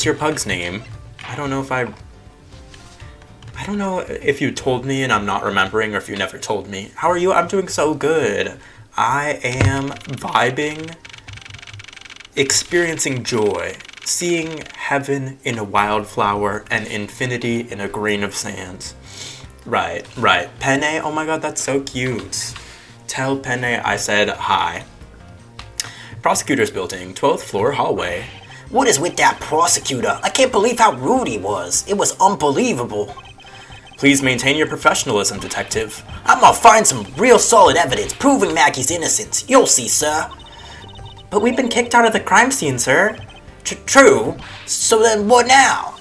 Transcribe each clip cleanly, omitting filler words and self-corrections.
what's your pug's name? I don't know if you told me and I'm not remembering, or if you never told me. How are you? I'm doing so good. I am vibing, experiencing joy, seeing heaven in a wildflower and infinity in a grain of sand. Right. Penne, oh my god, that's so cute. Tell Penne I said hi. Prosecutor's building, 12th floor hallway. What is with that prosecutor? I can't believe how rude he was. It was unbelievable. Please maintain your professionalism, detective. I'm gonna find some real solid evidence proving Maggie's innocence. You'll see, sir. But we've been kicked out of the crime scene, sir. True. So then what now?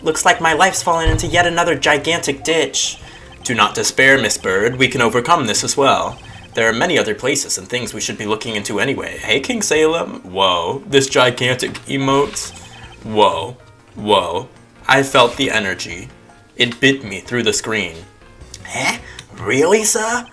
Looks like my life's fallen into yet another gigantic ditch. Do not despair, Miss Bird. We can overcome this as well. There are many other places and things we should be looking into anyway. Hey, King Salem. Whoa. This gigantic emote. Whoa. I felt the energy. It bit me through the screen. Huh? Really, sir?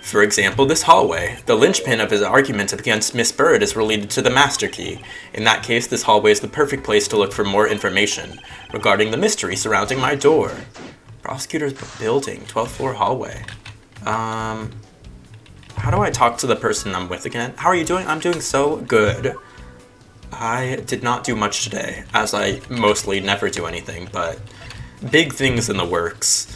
For example, this hallway. The linchpin of his argument against Miss Bird is related to the master key. In that case, this hallway is the perfect place to look for more information regarding the mystery surrounding my door. Prosecutor's building, 12th floor hallway. How do I talk to the person I'm with again? How are you doing? I'm doing so good. I did not do much today, as I mostly never do anything, but big things in the works.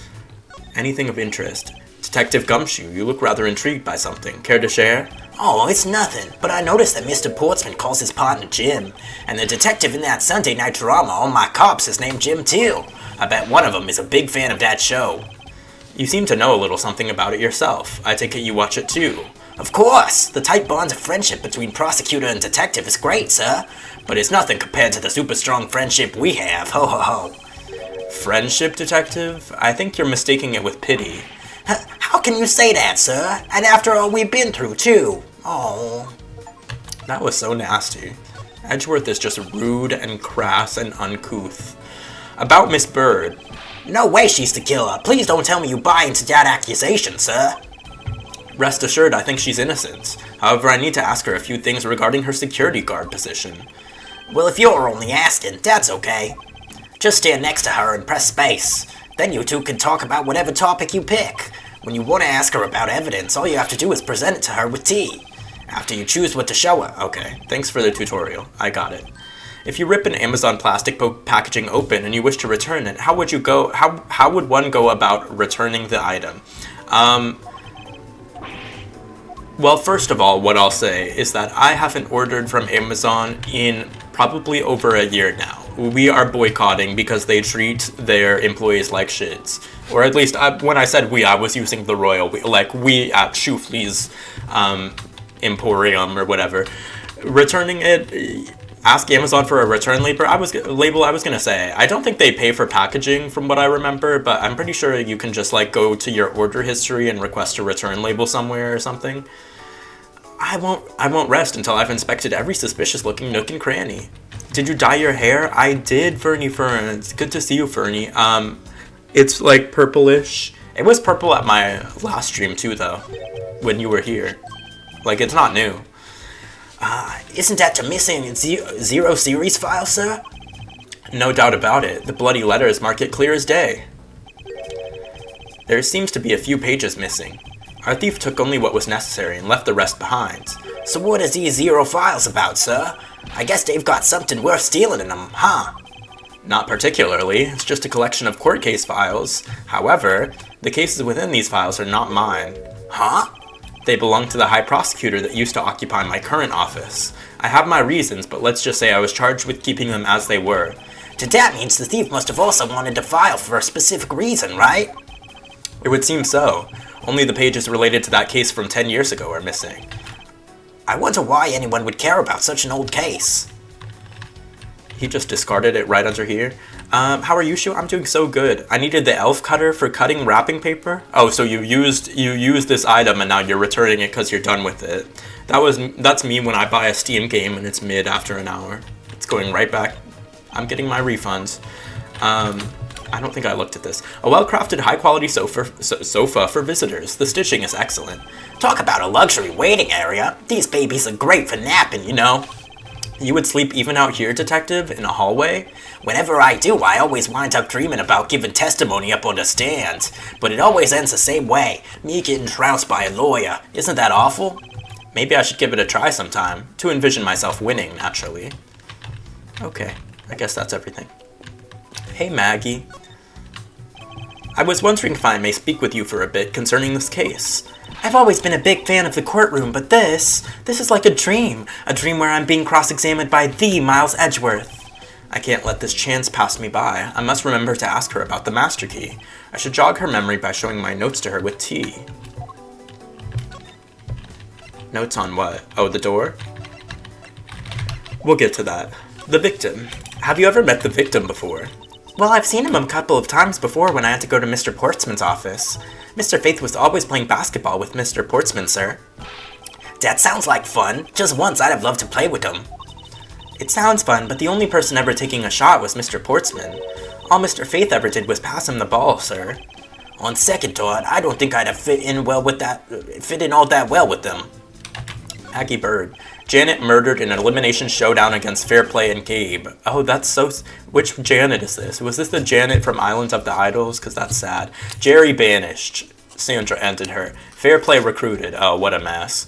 Anything of interest? Detective Gumshoe, you look rather intrigued by something. Care to share? Oh, it's nothing, but I noticed that Mr. Portsman calls his partner Jim, and the detective in that Sunday night drama, All My Cops, is named Jim too. I bet one of them is a big fan of that show. You seem to know a little something about it yourself. I take it you watch it too. Of course! The tight bond of friendship between prosecutor and detective is great, sir. But it's nothing compared to the super strong friendship we have, ho ho ho. Friendship, detective? I think you're mistaking it with pity. How can you say that, sir? And after all we've been through, too. Oh. That was so nasty. Edgeworth is just rude and crass and uncouth. About Miss Bird. No way she's the killer. Please don't tell me you buy into that accusation, sir. Rest assured, I think she's innocent. However, I need to ask her a few things regarding her security guard position. Well, if you're only asking, that's okay. Just stand next to her and press space. Then you two can talk about whatever topic you pick. When you want to ask her about evidence, all you have to do is present it to her with tea. After you choose what to show her. Okay, thanks for the tutorial. I got it. If you rip an Amazon plastic packaging open and you wish to return it, how would you go? How would one go about returning the item? Well, first of all, what I'll say is that I haven't ordered from Amazon in probably over a year now. We are boycotting because they treat their employees like shits. Or at least, when I said we, I was using the royal we, like we at Shooflies Emporium or whatever. Returning it, ask Amazon for a return label. I was gonna say, I don't think they pay for packaging from what I remember, but I'm pretty sure you can just like go to your order history and request a return label somewhere or something. I won't rest until I've inspected every suspicious looking nook and cranny. Did you dye your hair? I did, Fernie Fern. It's good to see you, Fernie. It's like purplish. It was purple at my last stream too, though, when you were here. Like, it's not new. Isn't that the missing zero series file, sir? No doubt about it. The bloody letters mark it clear as day. There seems to be a few pages missing. Our thief took only what was necessary and left the rest behind. So what is these zero files about, sir? I guess they've got something worth stealing in them, huh? Not particularly. It's just a collection of court case files. However, the cases within these files are not mine. Huh? They belong to the high prosecutor that used to occupy my current office. I have my reasons, but let's just say I was charged with keeping them as they were. That means the thief must have also wanted to file for a specific reason, right? It would seem so. Only the pages related to that case from 10 years ago are missing. I wonder why anyone would care about such an old case. He just discarded it right under here. How are you, Shu? I'm doing so good. I needed the elf cutter for cutting wrapping paper. Oh, so you used this item and now you're returning it because you're done with it. That's me when I buy a Steam game and it's mid after an hour. It's going right back. I'm getting my refunds. I don't think I looked at this. A well-crafted, high-quality sofa for visitors. The stitching is excellent. Talk about a luxury waiting area. These babies are great for napping, you know. You would sleep even out here, Detective, in a hallway? Whenever I do, I always wind up dreaming about giving testimony up on the stand. But it always ends the same way, me getting trounced by a lawyer. Isn't that awful? Maybe I should give it a try sometime, to envision myself winning, naturally. Okay, I guess that's everything. Hey, Maggie. I was wondering if I may speak with you for a bit concerning this case. I've always been a big fan of the courtroom, but this is like a dream where I'm being cross-examined by the Miles Edgeworth. I can't let this chance pass me by. I must remember to ask her about the master key. I should jog her memory by showing my notes to her with tea. Notes on what? Oh, the door? We'll get to that. The victim. Have you ever met the victim before? Well, I've seen him a couple of times before when I had to go to Mr. Portsman's office. Mr. Faith was always playing basketball with Mr. Portsman, sir. That sounds like fun. Just once I'd have loved to play with him. It sounds fun, but the only person ever taking a shot was Mr. Portsman. All Mr. Faith ever did was pass him the ball, sir. On second thought, I don't think I'd have fit in all that well with them. Maggie Bird. Janet murdered in an elimination showdown against Fairplay and Gabe. Oh, that's so... Which Janet is this? Was this the Janet from Islands of the Idols? Because that's sad. Jerry banished. Sandra ended her. Fairplay recruited. Oh, what a mess.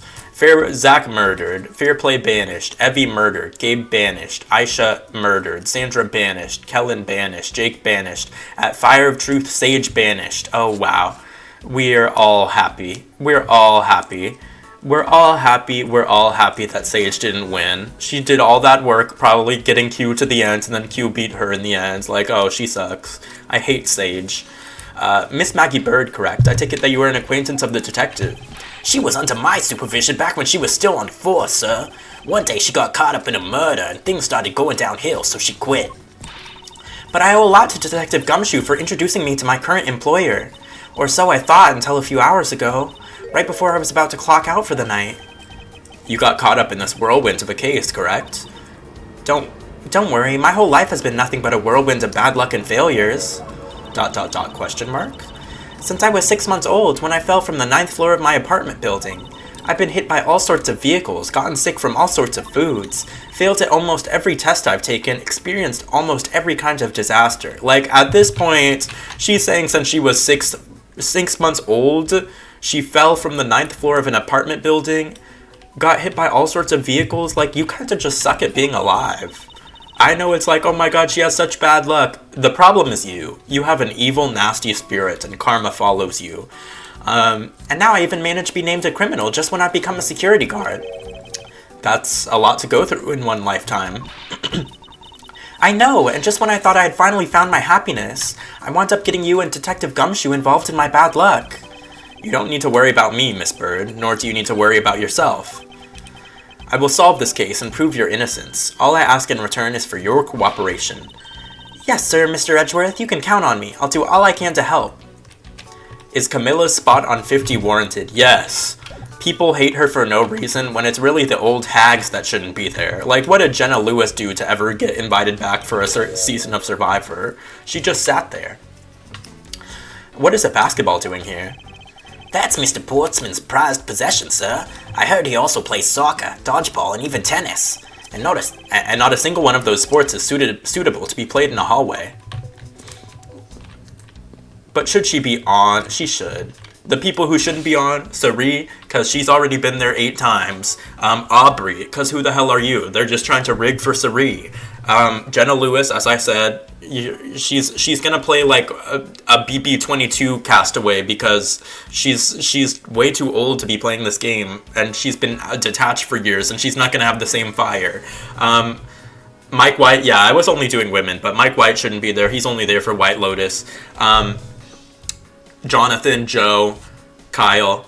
Zach murdered. Fairplay banished. Evie murdered. Gabe banished. Aisha murdered. Sandra banished. Kellen banished. Jake banished. At Fire of Truth, Sage banished. Oh, wow. We're all happy. We're all happy. We're all happy that Sage didn't win. She did all that work, probably getting Q to the end, and then Q beat her in the end. Like, oh, she sucks. I hate Sage. Miss Maggie Bird, correct. I take it that you were an acquaintance of the detective. She was under my supervision back when she was still on force, sir. One day she got caught up in a murder, and things started going downhill, so she quit. But I owe a lot to Detective Gumshoe for introducing me to my current employer. Or so I thought until a few hours ago. Right before I was about to clock out for the night. You got caught up in this whirlwind of a case, correct? Don't worry, my whole life has been nothing but a whirlwind of bad luck and failures. ... question mark? Since I was 6 months old, when I fell from the 9th floor of my apartment building. I've been hit by all sorts of vehicles, gotten sick from all sorts of foods, failed at almost every test I've taken, experienced almost every kind of disaster. Like, at this point, she's saying since she was six months old, she fell from the 9th floor of an apartment building, got hit by all sorts of vehicles. Like, you kind of just suck at being alive. I know it's like, oh my god, she has such bad luck. The problem is you. You have an evil, nasty spirit, and karma follows you. And now I even managed to be named a criminal just when I become a security guard. That's a lot to go through in one lifetime. I know, and just when I thought I had finally found my happiness, I wound up getting you and Detective Gumshoe involved in my bad luck. You don't need to worry about me, Miss Bird, nor do you need to worry about yourself. I will solve this case and prove your innocence. All I ask in return is for your cooperation. Yes, sir, Mr. Edgeworth, you can count on me. I'll do all I can to help. Is Camilla's spot on 50 warranted? Yes. People hate her for no reason when it's really the old hags that shouldn't be there. Like, what did Jenna Lewis do to ever get invited back for a season of Survivor? She just sat there. What is a basketball doing here? That's Mr. Portsman's prized possession, sir. I heard he also plays soccer, dodgeball, and even tennis. And not a single one of those sports is suitable to be played in a hallway. But should she be on? She should. The people who shouldn't be on, Sari, because she's already been there 8 times. Aubrey, because who the hell are you? They're just trying to rig for Sari. Jenna Lewis, as I said, she's gonna play like a BB-22 castaway because she's way too old to be playing this game, and she's been detached for years, and she's not gonna have the same fire. Mike White, yeah, I was only doing women, but Mike White shouldn't be there. He's only there for White Lotus. Jonathan, Joe, Kyle.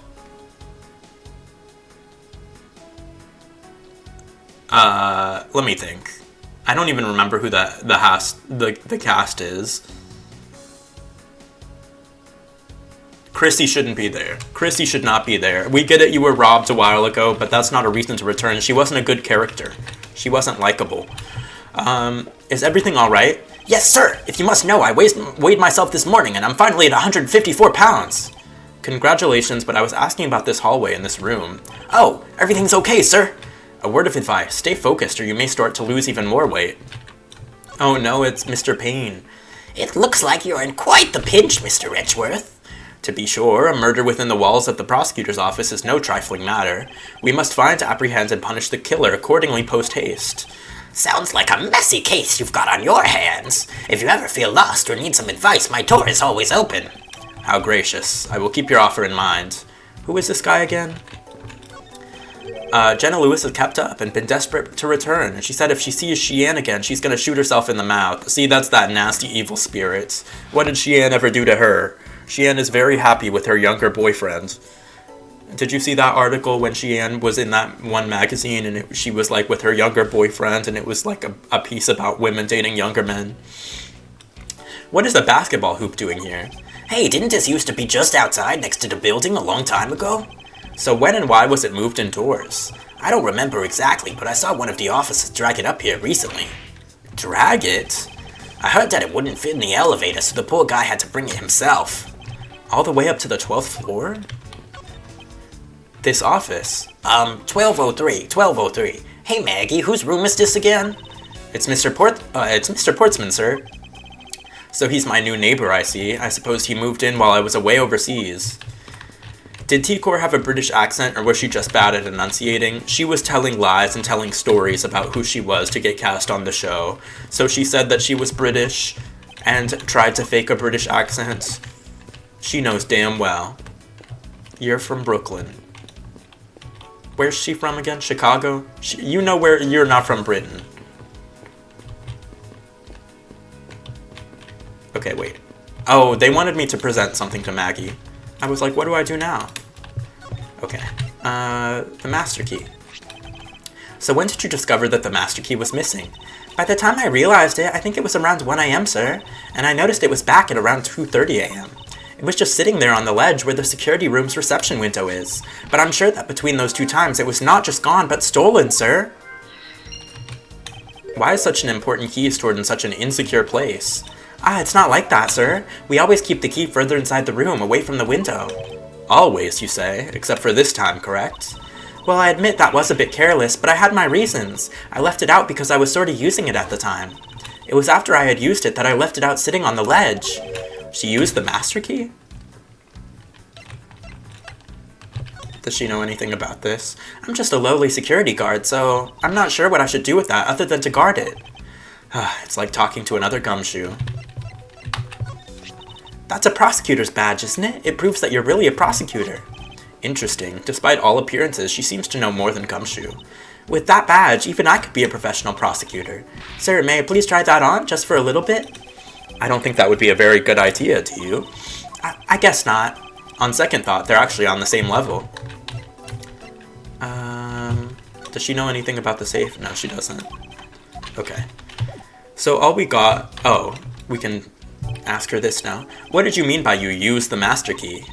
Let me think. I don't even remember who the cast is. Chrissy shouldn't be there. Chrissy should not be there. We get it, you were robbed a while ago, but that's not a reason to return. She wasn't a good character. She wasn't likable. Is everything alright? Yes, sir. If you must know, I weighed myself this morning, and I'm finally at 154 pounds. Congratulations, but I was asking about this hallway in this room. Oh, everything's okay, sir. A word of advice, stay focused or you may start to lose even more weight. Oh no, it's Mr. Payne. It looks like you're in quite the pinch, Mr. Edgeworth. To be sure, a murder within the walls of the prosecutor's office is no trifling matter. We must find, apprehend, and punish the killer accordingly post-haste. Sounds like a messy case you've got on your hands. If you ever feel lost or need some advice, my door is always open. How gracious. I will keep your offer in mind. Who is this guy again? Jenna Lewis has kept up and been desperate to return, and she said if she sees Sheehan again, she's gonna shoot herself in the mouth. See, that's that nasty evil spirit. What did Sheehan ever do to her? Sheehan is very happy with her younger boyfriend. Did you see that article when Sheehan was in that one magazine and she was like with her younger boyfriend and it was like a piece about women dating younger men? What is a basketball hoop doing here? Hey, didn't this used to be just outside next to the building a long time ago? So when and why was it moved indoors? I don't remember exactly, but I saw one of the officers drag it up here recently. Drag it? I heard that it wouldn't fit in the elevator, so the poor guy had to bring it himself. All the way up to the 12th floor? This office? 1203. Hey Maggie, whose room is this again? It's Mr. Portsman, sir. So he's my new neighbor, I see. I suppose he moved in while I was away overseas. Did T-Core have a British accent, or was she just bad at enunciating? She was telling lies and telling stories about who she was to get cast on the show. So she said that she was British, and tried to fake a British accent. She knows damn well. You're from Brooklyn. Where's she from again? Chicago? You know where you're not from Britain. Okay, wait. Oh, they wanted me to present something to Maggie. I was like, what do I do now? Okay. The master key. So when did you discover that the master key was missing? By the time I realized it, I think it was around 1 a.m., sir. And I noticed it was back at around 2:30 a.m. It was just sitting there on the ledge where the security room's reception window is. But I'm sure that between those 2 times, it was not just gone, but stolen, sir. Why is such an important key stored in such an insecure place? It's not like that, sir. We always keep the key further inside the room, away from the window. Always, you say, except for this time, correct? Well, I admit that was a bit careless, but I had my reasons. I left it out because I was sort of using it at the time. It was after I had used it that I left it out sitting on the ledge. She used the master key? Does she know anything about this? I'm just a lowly security guard, so I'm not sure what I should do with that other than to guard it. It's like talking to another gumshoe. That's a prosecutor's badge, isn't it? It proves that you're really a prosecutor. Interesting. Despite all appearances, she seems to know more than gumshoe. With that badge, even I could be a professional prosecutor. Sir, may I please try that on, just for a little bit? I don't think that would be a very good idea, do you? I guess not. On second thought, they're actually on the same level. Does she know anything about the safe? No, she doesn't. Okay. So all we got... Oh, we can ask her this now. What did you mean by you used the master key?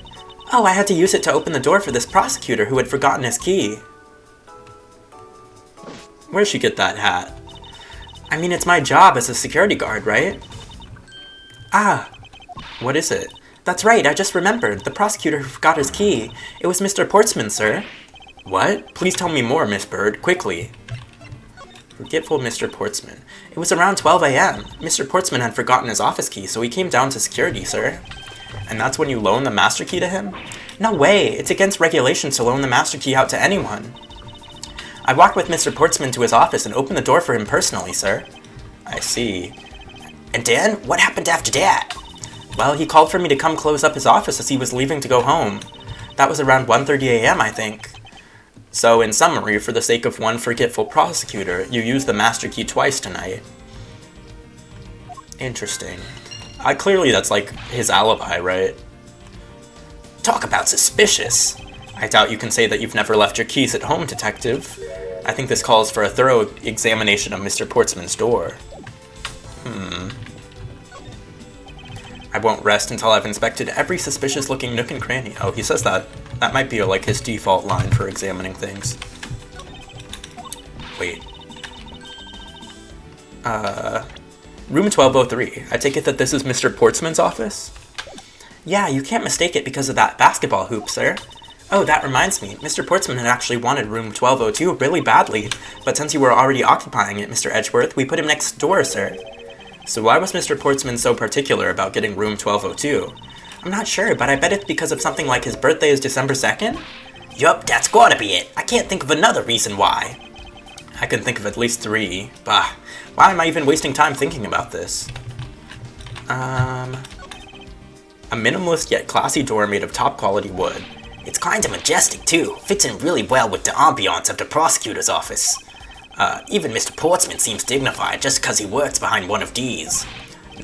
Oh, I had to use it to open the door for this prosecutor who had forgotten his key. Where'd she get that hat? I mean, it's my job as a security guard, right? What is it? That's right, I just remembered. The prosecutor who forgot his key. It was Mr. Portsman, sir. What? Please tell me more, Miss Bird, quickly. Forgetful Mr. Portsman. It was around 12 a.m. Mr. Portsman had forgotten his office key, so he came down to security, sir. And that's when you loaned the master key to him? No way! It's against regulations to loan the master key out to anyone. I walked with Mr. Portsman to his office and opened the door for him personally, sir. I see. And then, what happened after that? Well, he called for me to come close up his office as he was leaving to go home. That was around 1:30 a.m., I think. So, in summary, for the sake of one forgetful prosecutor, you used the master key twice tonight. Interesting. Clearly that's like his alibi, right? Talk about suspicious. I doubt you can say that you've never left your keys at home, detective. I think this calls for a thorough examination of Mr. Portsman's door. I won't rest until I've inspected every suspicious-looking nook and cranny. Oh, he says that. That might be like his default line for examining things. Wait. Room 1203. I take it that this is Mr. Portsman's office? Yeah, you can't mistake it because of that basketball hoop, sir. Oh, that reminds me. Mr. Portsman had actually wanted room 1202 really badly, but since you were already occupying it, Mr. Edgeworth, we put him next door, sir. So why was Mr. Portsman so particular about getting room 1202? I'm not sure, but I bet it's because of something like his birthday is December 2nd? Yup, that's gotta be it. I can't think of another reason why. I can think of at least 3. Bah, why am I even wasting time thinking about this? A minimalist yet classy door made of top quality wood. It's kinda majestic too. Fits in really well with the ambiance of the prosecutor's office. Even Mr. Portsman seems dignified just because he works behind one of these.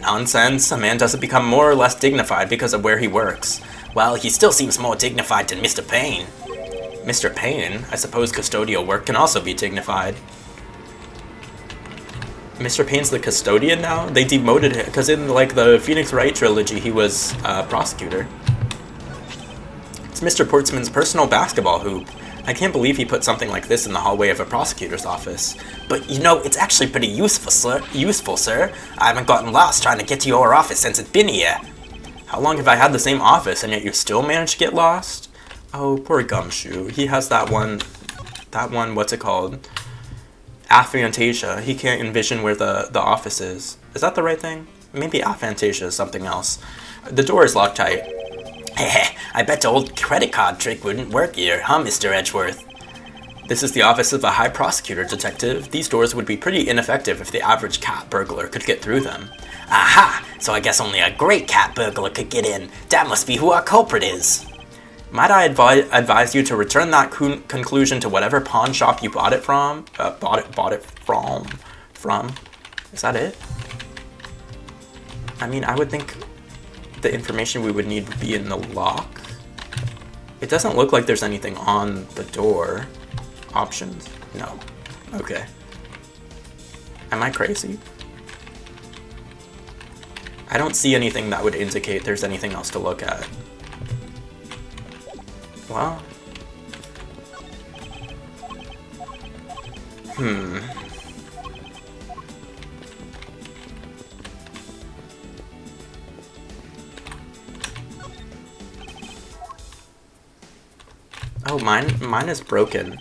Nonsense. A man doesn't become more or less dignified because of where he works. Well, he still seems more dignified than Mr. Payne. Mr. Payne? I suppose custodial work can also be dignified. Mr. Payne's the custodian now? They demoted him, because in, like, the Phoenix Wright trilogy, he was a prosecutor. It's Mr. Portsman's personal basketball hoop. I can't believe he put something like this in the hallway of a prosecutor's office. But, you know, it's actually pretty useful, sir. I haven't gotten lost trying to get to your office since it's been here. How long have I had the same office, and yet you still managed to get lost? Oh, poor Gumshoe. He has that one, what's it called? Aphantasia. He can't envision where the office is. Is that the right thing? Maybe aphantasia is something else. The door is locked tight. I bet the old credit card trick wouldn't work here, huh, Mr. Edgeworth? This is the office of a high prosecutor, detective. These doors would be pretty ineffective if the average cat burglar could get through them. Aha! So I guess only a great cat burglar could get in. That must be who our culprit is. Might I advise you to return that conclusion to whatever pawn shop you bought it from? Bought it from? Is that it? I mean, I would think the information we would need would be in the lock. It doesn't look like there's anything on the door. Options? No. Okay. Am I crazy? I don't see anything that would indicate there's anything else to look at. Well. Oh, mine is broken.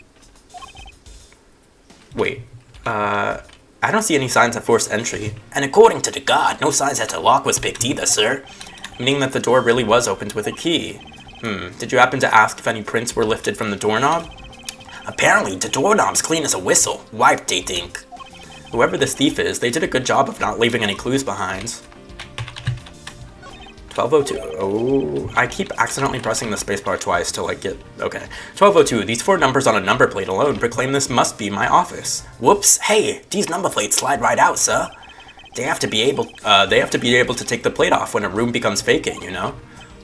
Wait, I don't see any signs of forced entry. And according to the guard, no signs that the lock was picked either, sir. Meaning that the door really was opened with a key. Did you happen to ask if any prints were lifted from the doorknob? Apparently, the doorknob's clean as a whistle. Wiped, they think. Whoever this thief is, they did a good job of not leaving any clues behind. 1202. Oh, I keep accidentally pressing the spacebar twice to, like, get... Okay. 1202. These 4 numbers on a number plate alone proclaim this must be my office. Whoops. Hey, these number plates slide right out, sir. They have to be able to take the plate off when a room becomes vacant, you know?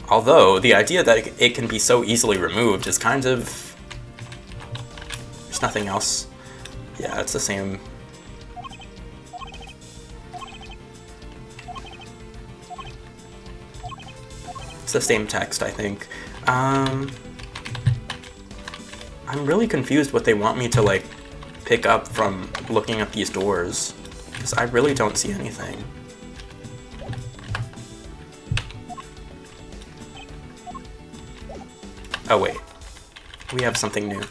Although, the idea that it can be so easily removed is kind of... There's nothing else. Yeah, it's the same... It's the same text, I think. I'm really confused what they want me to, like, pick up from looking at these doors. Because I really don't see anything. Oh, wait. We have something new.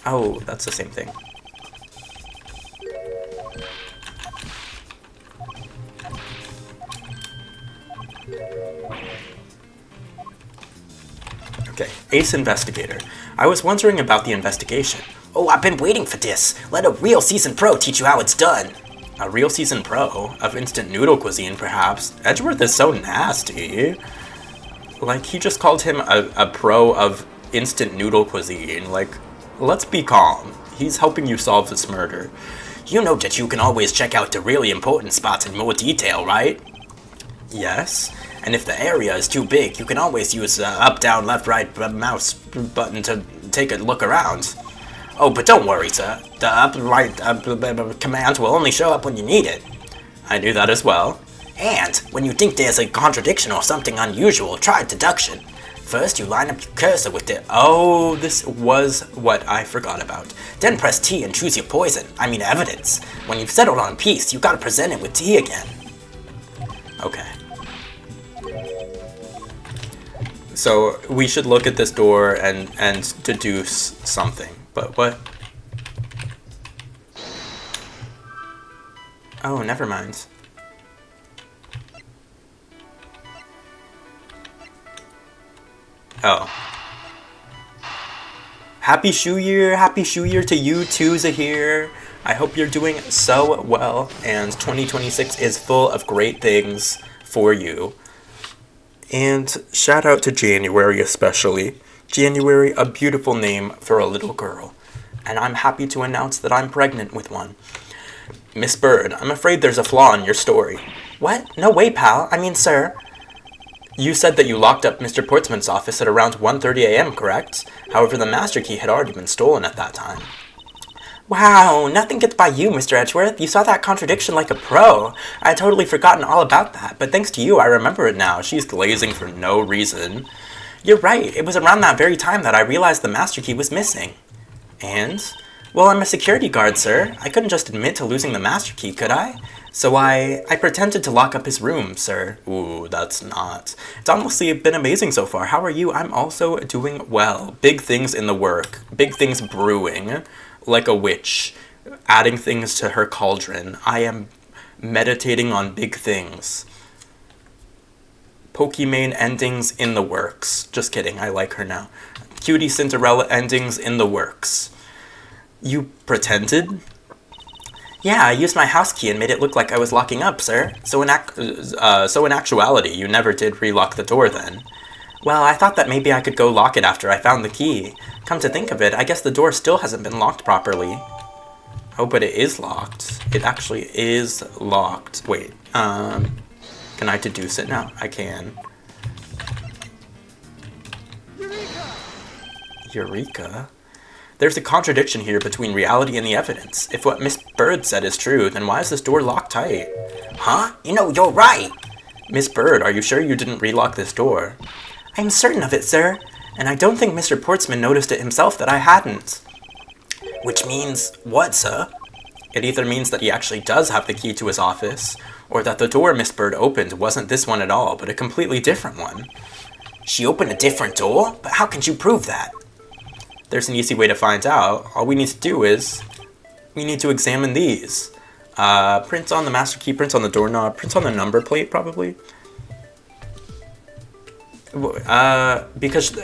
Oh, that's the same thing. Okay, Ace Investigator. I was wondering about the investigation. Oh, I've been waiting for this. Let a real seasoned pro teach you how it's done. A real seasoned pro? Of instant noodle cuisine, perhaps? Edgeworth is so nasty. Like, he just called him a pro of instant noodle cuisine. Like, let's be calm. He's helping you solve this murder. You know that you can always check out the really important spots in more detail, right? Yes. And if the area is too big, you can always use the up, down, left, right mouse button to take a look around. Oh, but don't worry, sir. The up, right command will only show up when you need it. I knew that as well. And when you think there's a contradiction or something unusual, try deduction. First, you line up your cursor with the... Oh, this was what I forgot about. Then press T and choose your poison. I mean evidence. When you've settled on a piece, you gotta present it with T again. Okay. So we should look at this door and deduce something, but what? Oh, never mind. Oh. Happy Shoe Year to you too, Zahir. I hope you're doing so well, and 2026 is full of great things for you. And shout out to January especially. January, a beautiful name for a little girl. And I'm happy to announce that I'm pregnant with one. Miss Bird, I'm afraid there's a flaw in your story. What? No way, pal. I mean, sir. You said that you locked up Mr. Portsman's office at around 1:30 a.m., correct? However, the master key had already been stolen at that time. Wow, nothing gets by you, Mr. Edgeworth. You saw that contradiction like a pro. I had totally forgotten all about that, but thanks to you, I remember it now. She's glazing for no reason. You're right. It was around that very time that I realized the master key was missing. And? Well, I'm a security guard, sir. I couldn't just admit to losing the master key, could I? So I pretended to lock up his room, sir. Ooh, that's not. It's honestly been amazing so far. How are you? I'm also doing well. Big things in the work. Big things brewing. Like a witch. Adding things to her cauldron. I am meditating on big things. Pokimane endings in the works. Just kidding, I like her now. Cutie Cinderella endings in the works. You pretended? Yeah, I used my house key and made it look like I was locking up, sir. So in actuality, you never did relock the door then? Well, I thought that maybe I could go lock it after I found the key. Come to think of it, I guess the door still hasn't been locked properly. Oh, but it is locked. It actually is locked. Wait, can I deduce it now? I can. Eureka? There's a contradiction here between reality and the evidence. If what Miss Bird said is true, then why is this door locked tight? Huh? You know, you're right. Miss Bird, are you sure you didn't relock this door? I'm certain of it, sir. And I don't think Mr. Portsman noticed it himself that I hadn't. Which means what, sir? It either means that he actually does have the key to his office, or that the door Miss Bird opened wasn't this one at all, but a completely different one. She opened a different door? But how can you prove that? There's an easy way to find out. All we need to do is, we need to examine these. Prints on the master key, prints on the doorknob, prints on the number plate, probably. Because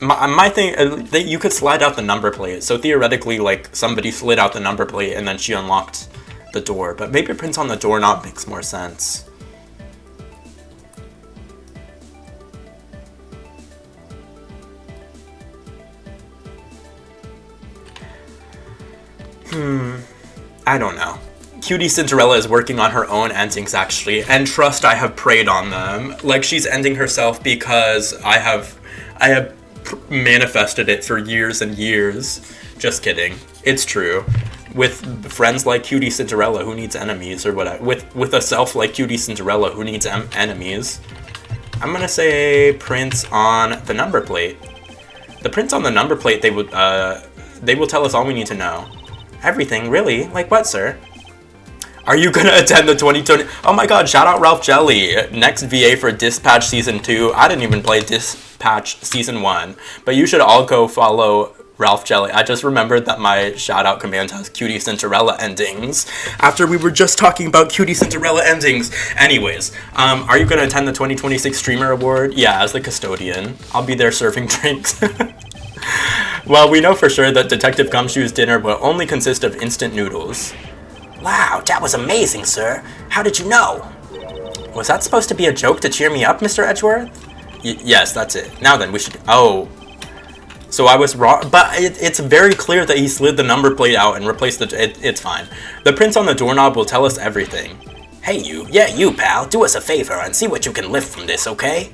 my thing, you could slide out the number plate. So theoretically, like, somebody slid out the number plate and then she unlocked the door. But maybe prints on the doorknob makes more sense. I don't know. Cutie Cinderella is working on her own endings, actually, and trust I have preyed on them. Like, she's ending herself because I have manifested it for years and years. Just kidding. It's true. With friends like Cutie Cinderella, who needs enemies, or whatever. With a self like Cutie Cinderella, who needs enemies. I'm gonna say prints on the number plate. The prints on the number plate, they will tell us all we need to know. Everything, really? Like what, sir? Are you gonna attend the 2020? Oh my god, shout out Ralph Jelly. Next VA for Dispatch Season 2. I didn't even play Dispatch Season 1. But you should all go follow Ralph Jelly. I just remembered that my shout out command has Cutie Cinderella endings. After we were just talking about Cutie Cinderella endings. Anyways, are you gonna attend the 2026 Streamer Award? Yeah, as the custodian. I'll be there serving drinks. Well, we know for sure that Detective Gumshoe's dinner will only consist of instant noodles. Wow, that was amazing, sir. How did you know? Was that supposed to be a joke to cheer me up, Mr. Edgeworth? Yes, that's it. Now then, we should... Oh. So I was wrong, but it's very clear that he slid the number plate out and replaced the... It's fine. The prints on the doorknob will tell us everything. Hey, you. Yeah, you, pal. Do us a favor and see what you can lift from this, okay?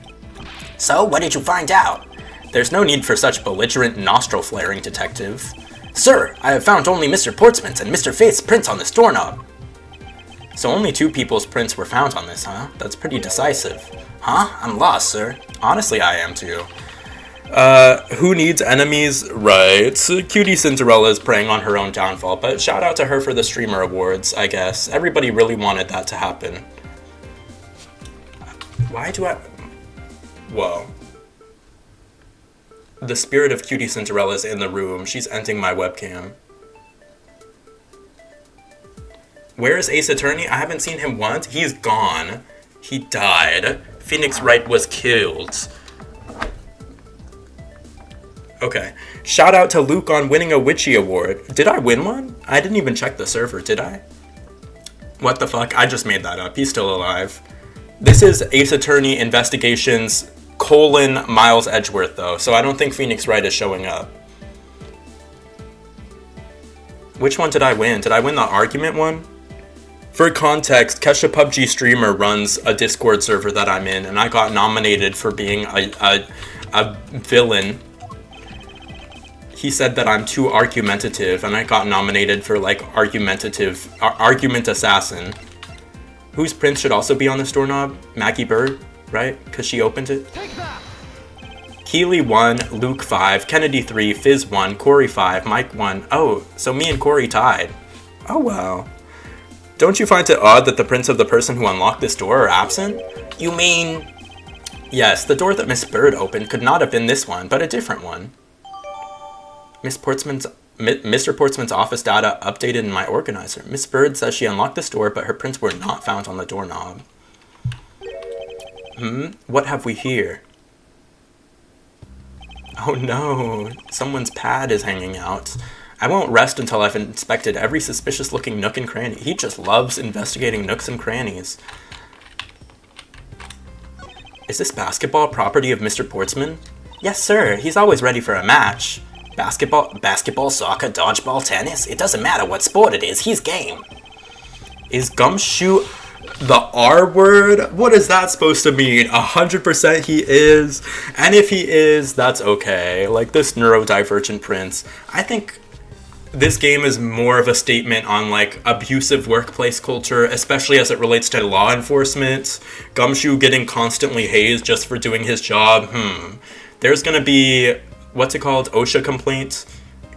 So, what did you find out? There's no need for such belligerent nostril-flaring, detective. Sir, I have found only Mr. Portsman's and Mr. Faith's prints on this doorknob. So only two people's prints were found on this, huh? That's pretty decisive. Huh? I'm lost, sir. Honestly, I am too. Who needs enemies? Right. Cutie Cinderella is preying on her own downfall, but shout out to her for the Streamer Awards, I guess. Everybody really wanted that to happen. Why do I... Whoa. The spirit of Cutie Cinderella is in the room. She's ending my webcam. Where is Ace Attorney? I haven't seen him once. He's gone. He died. Phoenix Wright was killed. Okay. Shout out to Luke on winning a Witchy Award. Did I win one? I didn't even check the server, did I? What the fuck? I just made that up. He's still alive. This is Ace Attorney Investigations : Miles Edgeworth, though, so I don't think Phoenix Wright is showing up. Which one did I win? Did I win the argument one? For context, Kesha PUBG Streamer runs a Discord server that I'm in, and I got nominated for being a villain. He said that I'm too argumentative, and I got nominated for, like, argument assassin. Whose prince should also be on this doorknob? Maggie Bird, right? Because she opened it. Keely 1, Luke 5, Kennedy 3, Fizz 1, Corey 5, Mike 1. Oh, so me and Corey tied. Oh, wow. Don't you find it odd that the prints of the person who unlocked this door are absent? You mean... Yes, the door that Miss Bird opened could not have been this one, but a different one. Mr. Portsman's office data updated in my organizer. Miss Bird says she unlocked this door, but her prints were not found on the doorknob. What have we here? Oh no, someone's pad is hanging out. I won't rest until I've inspected every suspicious-looking nook and cranny. He just loves investigating nooks and crannies. Is this basketball property of Mr. Portsman? Yes, sir. He's always ready for a match. Basketball, soccer, dodgeball, tennis. It doesn't matter what sport it is. He's game. Is Gumshoe the R word? What is that supposed to mean? 100% he is. And if he is, that's okay. Like this neurodivergent prince. I think this game is more of a statement on, like, abusive workplace culture, especially as it relates to law enforcement. Gumshoe getting constantly hazed just for doing his job. There's gonna be... What's it called? OSHA complaint?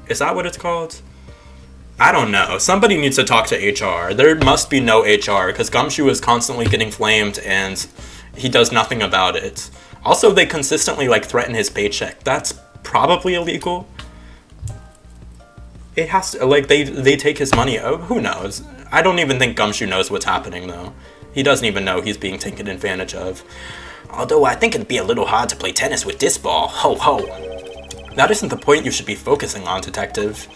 Is that what it's called? I don't know. Somebody needs to talk to HR. There must be no HR, because Gumshoe is constantly getting flamed, and he does nothing about it. Also, they consistently, like, threaten his paycheck. That's probably illegal. It has to, like, they take his money. Oh, who knows? I don't even think Gumshoe knows what's happening, though. He doesn't even know he's being taken advantage of. Although I think it'd be a little hard to play tennis with this ball. Ho ho. That isn't the point you should be focusing on, Detective.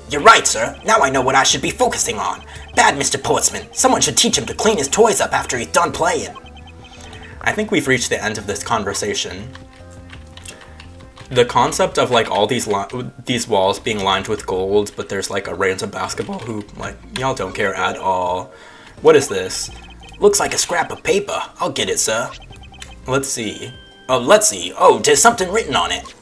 You're right, sir. Now I know what I should be focusing on. Bad Mr. Portsman. Someone should teach him to clean his toys up after he's done playing. I think we've reached the end of this conversation. The concept of, like, all these walls being lined with gold, but there's, like, a random basketball hoop, like, y'all don't care at all. What is this? Looks like a scrap of paper. I'll get it, sir. Let's see. Oh, there's something written on it.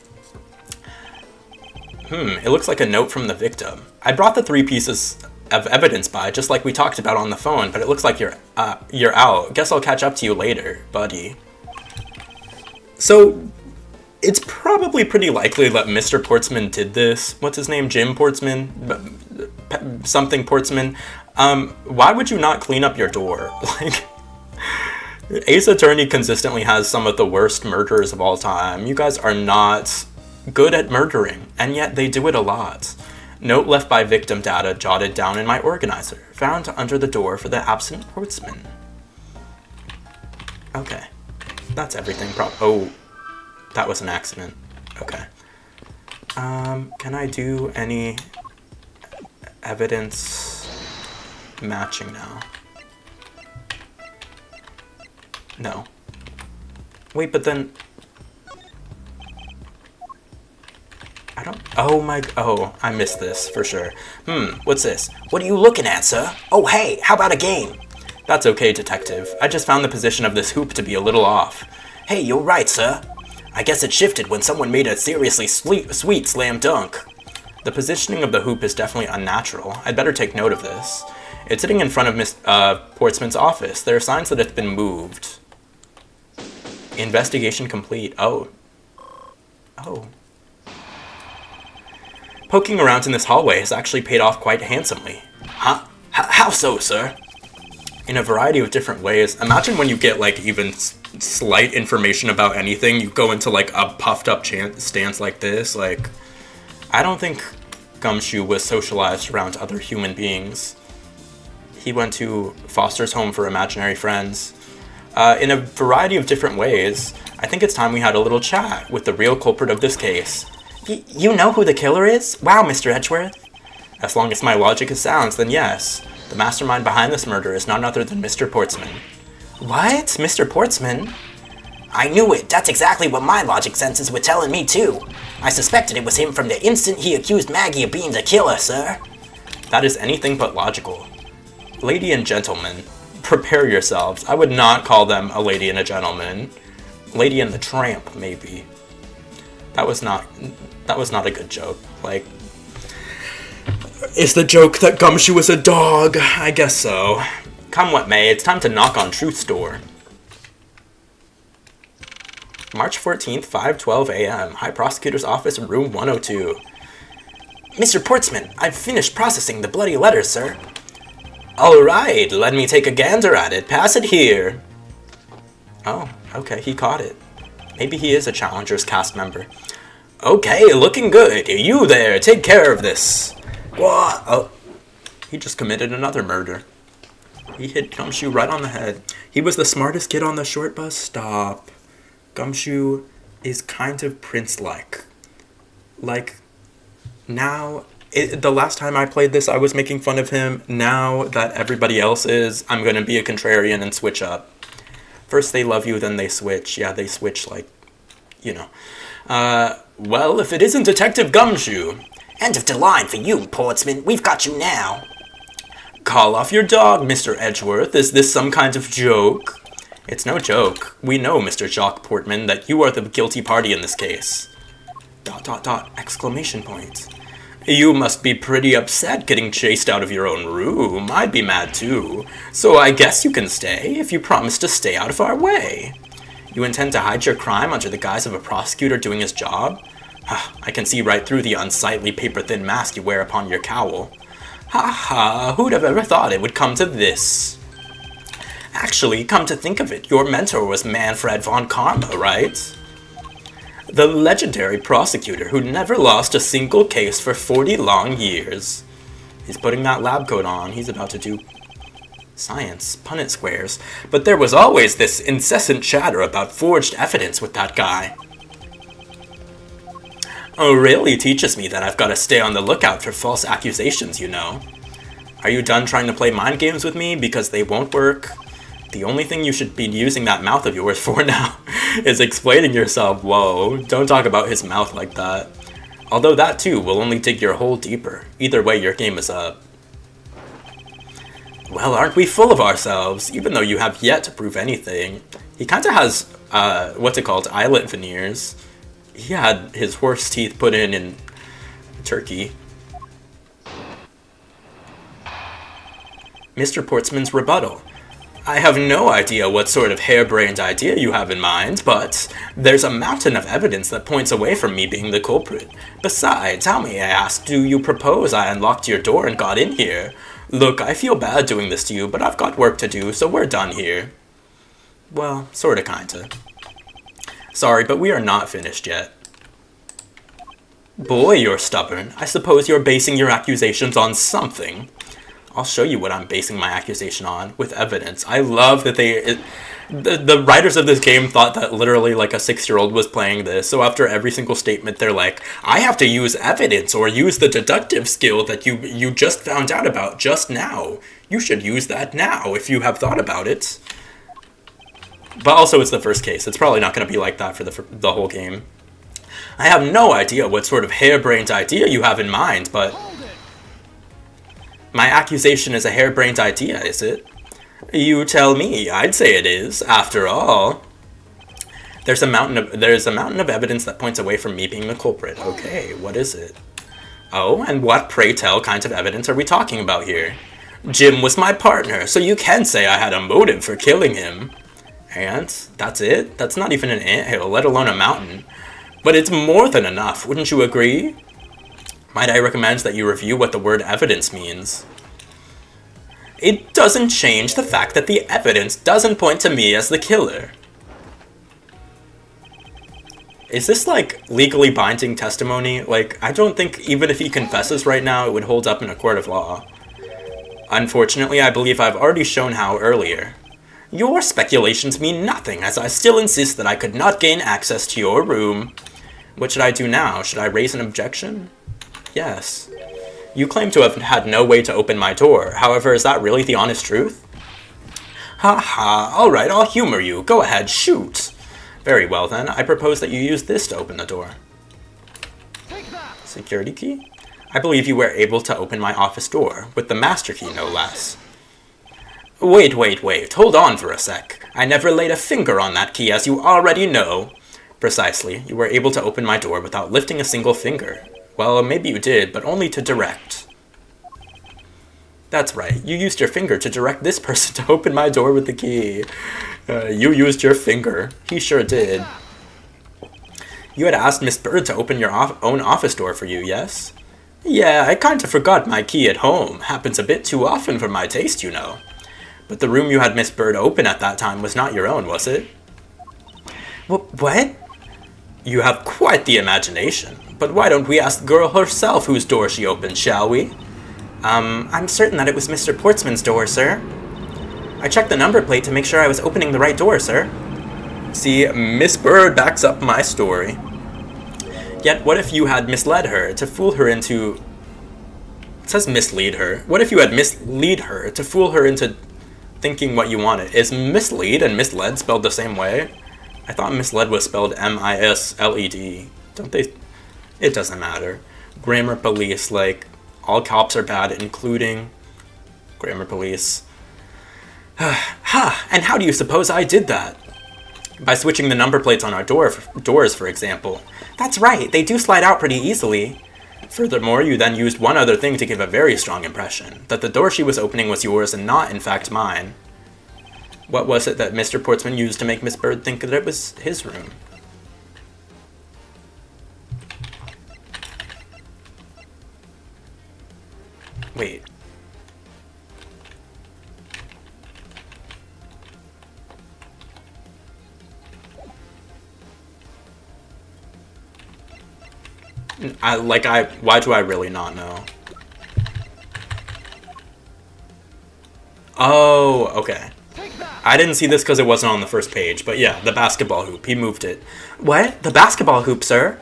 It looks like a note from the victim. I brought the 3 pieces of evidence by, just like we talked about on the phone, but it looks like you're out. Guess I'll catch up to you later, buddy. So, it's probably pretty likely that Mr. Portsman did this. What's his name? Jim Portsman? Something Portsman. Why would you not clean up your door? Like, Ace Attorney consistently has some of the worst murderers of all time. You guys are not good at murdering, and yet they do it a lot. Note left by victim data jotted down in my organizer. Found under the door for the absent Portsman. Okay. That's everything. Oh, that was an accident. Okay. Can I do any evidence matching now? No. Wait, but then... Oh, I missed this, for sure. What's this? What are you looking at, sir? Oh, hey, how about a game? That's okay, Detective. I just found the position of this hoop to be a little off. Hey, you're right, sir. I guess it shifted when someone made a seriously sweet slam dunk. The positioning of the hoop is definitely unnatural. I'd better take note of this. It's sitting in front of Miss Portsman's office. There are signs that it's been moved. Investigation complete. Oh. Poking around in this hallway has actually paid off quite handsomely. Huh? How so, sir? In a variety of different ways. Imagine when you get, like, even slight information about anything, you go into like a puffed up stance like this. Like, I don't think Gumshoe was socialized around other human beings. He went to Foster's Home for Imaginary Friends in a variety of different ways. I think it's time we had a little chat with the real culprit of this case. You know who the killer is? Wow, Mr. Edgeworth. As long as my logic is sound, then yes. The mastermind behind this murder is none other than Mr. Portsman. What? Mr. Portsman? I knew it. That's exactly what my logic senses were telling me, too. I suspected it was him from the instant he accused Maggie of being the killer, sir. That is anything but logical. Lady and gentlemen, prepare yourselves. I would not call them a lady and a gentleman. Lady and the Tramp, maybe. That was not a good joke. Like, is the joke that Gumshoe is a dog? I guess so. Come what may, it's time to knock on Truth's door. March 14th, 5:12 a.m. High Prosecutor's Office, Room 102. Mr. Portsman, I've finished processing the bloody letters, sir. Alright, let me take a gander at it. Pass it here. Oh, okay, he caught it. Maybe he is a Challengers cast member. Okay, looking good. You there, take care of this. What? Oh, he just committed another murder. He hit Gumshoe right on the head. He was the smartest kid on the short bus stop. Gumshoe is kind of prince-like. Like, now, the last time I played this, I was making fun of him. Now that everybody else is, I'm going to be a contrarian and switch up. First they love you, then they switch. Yeah, they switch, like, you know. Well, if it isn't Detective Gumshoe. End of the line for you, Portsman. We've got you now. Call off your dog, Mr. Edgeworth. Is this some kind of joke? It's no joke. We know, Mr. Jock Portman, that you are the guilty party in this case. ... exclamation point. You must be pretty upset getting chased out of your own room. I'd be mad too. So I guess you can stay if you promise to stay out of our way. You intend to hide your crime under the guise of a prosecutor doing his job? I can see right through the unsightly paper-thin mask you wear upon your cowl. Ha ha, who'd have ever thought it would come to this? Actually, come to think of it, your mentor was Manfred von Karma, right? The legendary prosecutor who never lost a single case for 40 long years. He's putting that lab coat on. He's about to do science, Punnett squares. But there was always this incessant chatter about forged evidence with that guy. Oh, really teaches me that I've got to stay on the lookout for false accusations, you know. Are you done trying to play mind games with me? Because they won't work. The only thing you should be using that mouth of yours for now is explaining yourself. Whoa, don't talk about his mouth like that. Although that too will only dig your hole deeper. Either way, your game is up. Well, aren't we full of ourselves, even though you have yet to prove anything? He kind of has, what's it called, eyelet veneers. He had his horse teeth put in Turkey. Mr. Portsman's rebuttal. I have no idea what sort of harebrained idea you have in mind, but there's a mountain of evidence that points away from me being the culprit. Besides, how may I ask, do you propose I unlocked your door and got in here? Look, I feel bad doing this to you, but I've got work to do, so we're done here. Well, sorta kinda. Sorry, but we are not finished yet. Boy, you're stubborn. I suppose you're basing your accusations on something. I'll show you what I'm basing my accusation on, with evidence. I love that the writers of this game thought that literally like a 6-year-old was playing this, so after every single statement they're like, I have to use evidence or use the deductive skill that you just found out about just now. You should use that now if you have thought about it. But also it's the first case. It's probably not going to be like that for the whole game. I have no idea what sort of harebrained idea you have in mind, but my accusation is a harebrained idea, is it? You tell me. I'd say it is. After all, there's a mountain of evidence that points away from me being the culprit. Okay, what is it? Oh, and what, pray tell, kind of evidence are we talking about here? Jim was my partner, so you can say I had a motive for killing him. And that's it? That's not even an anthill, let alone a mountain. But it's more than enough, wouldn't you agree? Might I recommend that you review what the word evidence means? It doesn't change the fact that the evidence doesn't point to me as the killer. Is this, like, legally binding testimony? Like, I don't think even if he confesses right now, it would hold up in a court of law. Unfortunately, I believe I've already shown how earlier. Your speculations mean nothing, as I still insist that I could not gain access to your room. What should I do now? Should I raise an objection? Yes. You claim to have had no way to open my door. However, is that really the honest truth? Ha ha, alright, I'll humor you. Go ahead, shoot. Very well then, I propose that you use this to open the door. Security key? I believe you were able to open my office door, with the master key no less. Wait, hold on for a sec. I never laid a finger on that key, as you already know. Precisely, you were able to open my door without lifting a single finger. Well, maybe you did, but only to direct. That's right, you used your finger to direct this person to open my door with the key. You used your finger. He sure did. You had asked Miss Bird to open your own office door for you, yes? Yeah, I kinda forgot my key at home. Happens a bit too often for my taste, you know. But the room you had Miss Bird open at that time was not your own, was it? What? You have quite the imagination. But why don't we ask the girl herself whose door she opened, shall we? I'm certain that it was Mr. Portsman's door, sir. I checked the number plate to make sure I was opening the right door, sir. See, Miss Bird backs up my story. Yet, what if you had misled her to fool her into... It says mislead her. What if you had mislead her to fool her into thinking what you wanted? Is mislead and misled spelled the same way? I thought misled was spelled M-I-S-L-E-D. Don't they... It doesn't matter. Grammar police, like, all cops are bad, including grammar police. Ha! And how do you suppose I did that? By switching the number plates on our doors, for example. That's right, they do slide out pretty easily. Furthermore, you then used one other thing to give a very strong impression, that the door she was opening was yours and not, in fact, mine. What was it that Mr. Portsman used to make Miss Bird think that it was his room? Wait. Why do I really not know? Oh, okay. I didn't see this because it wasn't on the first page, but yeah, the basketball hoop, he moved it. What? The basketball hoop, sir?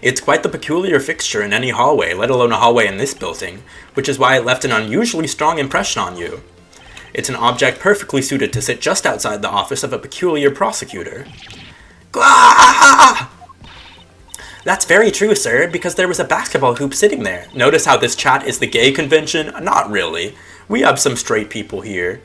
It's quite the peculiar fixture in any hallway, let alone a hallway in this building, which is why it left an unusually strong impression on you. It's an object perfectly suited to sit just outside the office of a peculiar prosecutor. Gah! That's very true, sir, because there was a basketball hoop sitting there. Notice how this chat is the gay convention? Not really. We have some straight people here.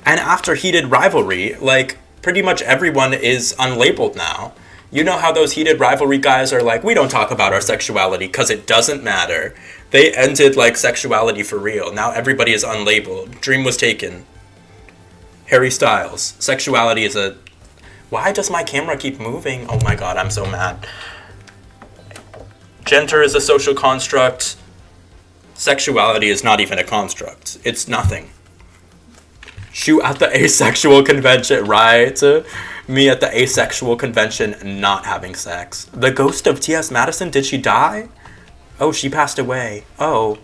And after heated rivalry, like, pretty much everyone is unlabeled now. You know how those heated rivalry guys are like, we don't talk about our sexuality because it doesn't matter. They ended, like, sexuality for real. Now everybody is unlabeled. Dream was taken. Harry Styles. Sexuality is a... Why does my camera keep moving? Oh my god, I'm so mad. Gender is a social construct. Sexuality is not even a construct. It's nothing. Shoot at the asexual convention, right? Me at the asexual convention not having sex. The ghost of T.S. Madison, did she die? Oh, she passed away. Oh.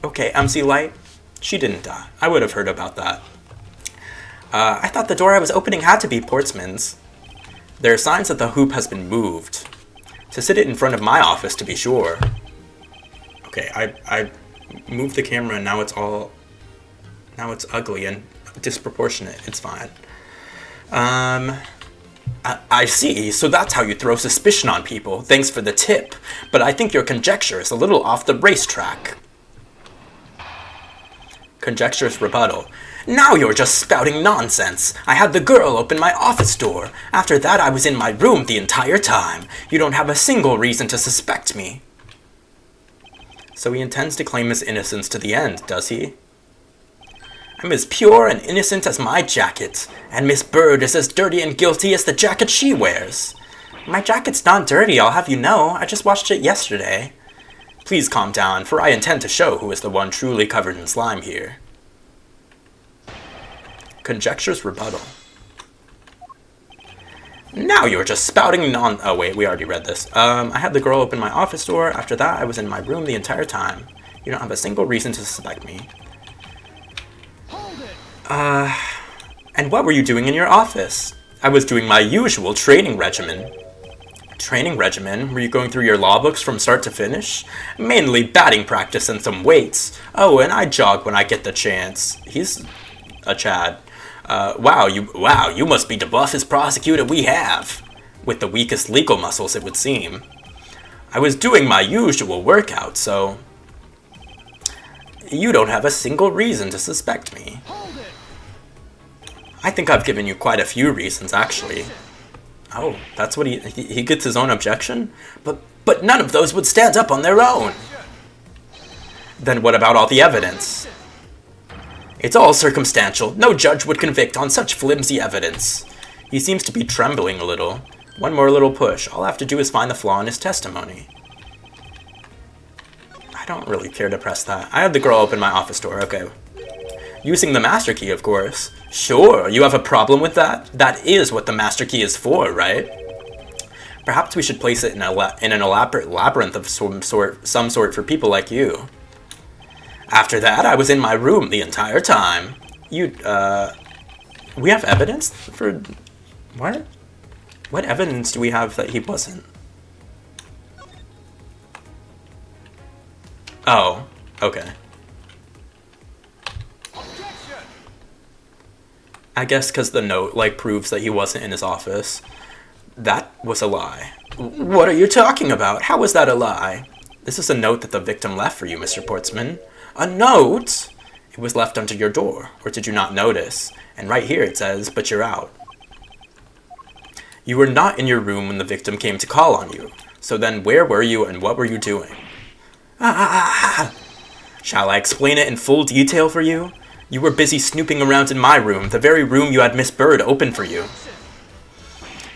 Okay, MC Light? She didn't die. I would have heard about that. I thought the door I was opening had to be Portsman's. There are signs that the hoop has been moved. To sit it in front of my office, to be sure. Okay, I moved the camera and now it's all... Now it's ugly and disproportionate. It's fine. I see. So that's how you throw suspicion on people. Thanks for the tip. But I think your conjecture is a little off the racetrack. Conjecture's rebuttal. Now you're just spouting nonsense. I had the girl open my office door. After that, I was in my room the entire time. You don't have a single reason to suspect me. So he intends to claim his innocence to the end, does he? I'm as pure and innocent as my jacket, and Miss Bird is as dirty and guilty as the jacket she wears. My jacket's not dirty, I'll have you know. I just washed it yesterday. Please calm down, for I intend to show who is the one truly covered in slime here. Conjecture's rebuttal. Now you're just spouting oh wait, we already read this. I had the girl open my office door. After that, I was in my room the entire time. You don't have a single reason to suspect me. And what were you doing in your office? I was doing my usual training regimen. Training regimen? Were you going through your law books from start to finish? Mainly batting practice and some weights. Oh, and I jog when I get the chance. He's a Chad. Wow, you must be the buffest prosecutor we have. With the weakest legal muscles, it would seem. I was doing my usual workout, so... You don't have a single reason to suspect me. I think I've given you quite a few reasons, actually. Oh, that's what he gets his own objection? But none of those would stand up on their own. Then what about all the evidence? It's all circumstantial. No judge would convict on such flimsy evidence. He seems to be trembling a little. One more little push. All I have to do is find the flaw in his testimony. I don't really care to press that. I had the girl open my office door. Okay. Using the master key, of course. Sure, you have a problem with that? That is what the master key is for, right? Perhaps we should place it in an elaborate labyrinth of some sort for people like you. After that, I was in my room the entire time. We have evidence for... What? What evidence do we have that he wasn't? Oh, okay. I guess because the note, proves that he wasn't in his office. That was a lie. What are you talking about? How was that a lie? This is a note that the victim left for you, Mr. Portsman. A note? It was left under your door, or did you not notice? And right here it says, but you're out. You were not in your room when the victim came to call on you. So then where were you and what were you doing? Shall I explain it in full detail for you? You were busy snooping around in my room, the very room you had Miss Bird open for you.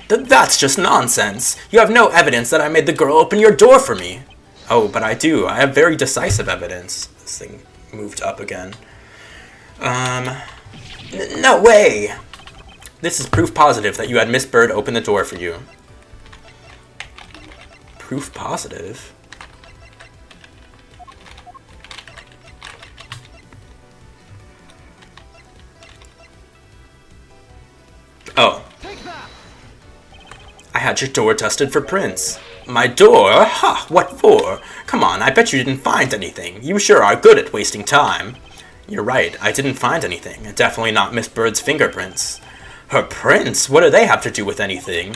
That's just nonsense. You have no evidence that I made the girl open your door for me. Oh, but I do. I have very decisive evidence. This thing moved up again. No way! This is proof positive that you had Miss Bird open the door for you. Proof positive? Oh. I had your door tested for prints. My door? Ha! What for? Come on, I bet you didn't find anything. You sure are good at wasting time. You're right, I didn't find anything. Definitely not Miss Bird's fingerprints. Her prints? What do they have to do with anything?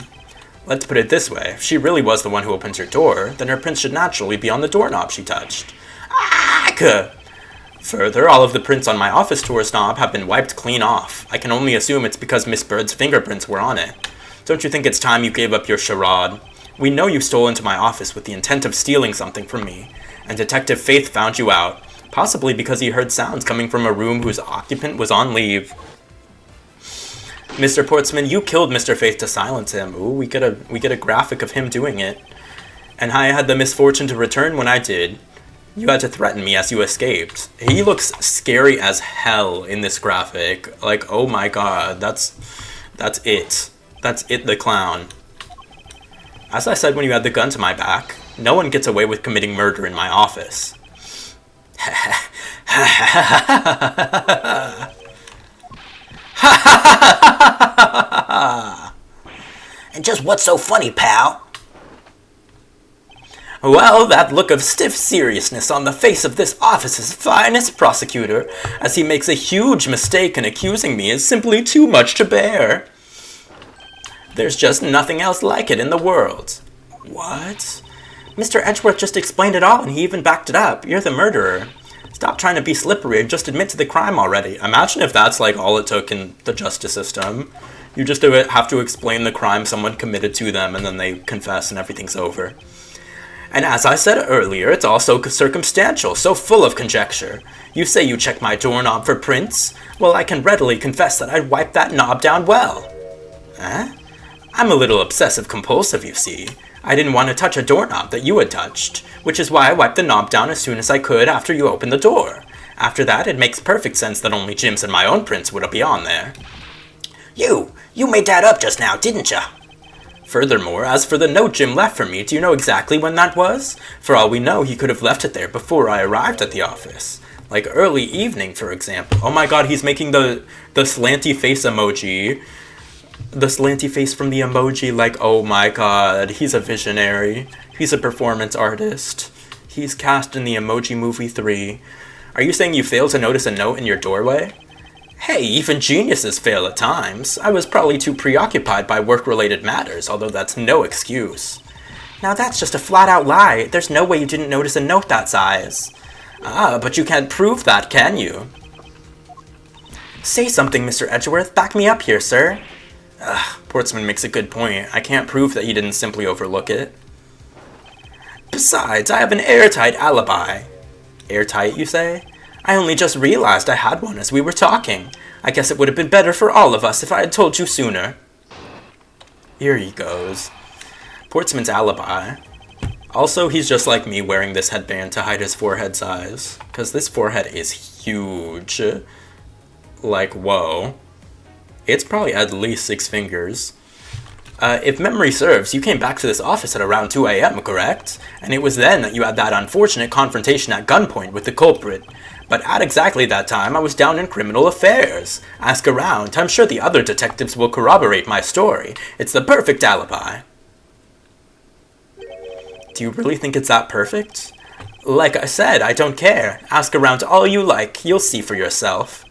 Let's put it this way. If she really was the one who opened your door, then her prints should naturally be on the doorknob she touched. Ah! Further, all of the prints on my office door's knob have been wiped clean off. I can only assume it's because Miss Bird's fingerprints were on it. Don't you think it's time you gave up your charade? We know you stole into my office with the intent of stealing something from me, and Detective Faith found you out, possibly because he heard sounds coming from a room whose occupant was on leave. Mr. Portsman, you killed Mr. Faith to silence him. Ooh, we get a graphic of him doing it. And I had the misfortune to return when I did. You had to threaten me as you escaped. He looks scary as hell in this graphic. Like, oh my god, that's it. That's it, the clown. As I said when you had the gun to my back, no one gets away with committing murder in my office. And just what's so funny, pal? Well, that look of stiff seriousness on the face of this office's finest prosecutor, as he makes a huge mistake in accusing me, is simply too much to bear. There's just nothing else like it in the world. What? Mr. Edgeworth just explained it all, and he even backed it up. You're the murderer. Stop trying to be slippery and just admit to the crime already. Imagine if that's like all it took in the justice system. You just have to explain the crime someone committed to them, and then they confess and everything's over. And as I said earlier, it's also circumstantial, so full of conjecture. You say you checked my doorknob for prints? Well, I can readily confess that I'd wiped that knob down well. Eh? I'm a little obsessive-compulsive, you see. I didn't want to touch a doorknob that you had touched, which is why I wiped the knob down as soon as I could after you opened the door. After that, it makes perfect sense that only Jim's and my own prints would be on there. You made that up just now, didn't ya? Furthermore, as for the note Jim left for me, do you know exactly when that was? For all we know, he could have left it there before I arrived at the office. Like early evening, for example. Oh my god, he's making the slanty face emoji. The slanty face from the emoji, like, oh my god, he's a visionary. He's a performance artist. He's cast in the Emoji Movie 3. Are you saying you failed to notice a note in your doorway? Hey, even geniuses fail at times. I was probably too preoccupied by work-related matters, although that's no excuse. Now that's just a flat-out lie. There's no way you didn't notice a note that size. Ah, but you can't prove that, can you? Say something, Mr. Edgeworth. Back me up here, sir. Portsman makes a good point. I can't prove that he didn't simply overlook it. Besides, I have an airtight alibi. Airtight, you say? I only just realized I had one as we were talking. I guess it would have been better for all of us if I had told you sooner. Here he goes. Portsman's alibi. Also, he's just like me wearing this headband to hide his forehead size. Because this forehead is huge. Like, whoa. It's probably at least 6 fingers. If memory serves, you came back to this office at around 2 a.m., correct? And it was then that you had that unfortunate confrontation at gunpoint with the culprit. But at exactly that time, I was down in criminal affairs. Ask around. I'm sure the other detectives will corroborate my story. It's the perfect alibi. Do you really think it's that perfect? Like I said, I don't care. Ask around all you like. You'll see for yourself.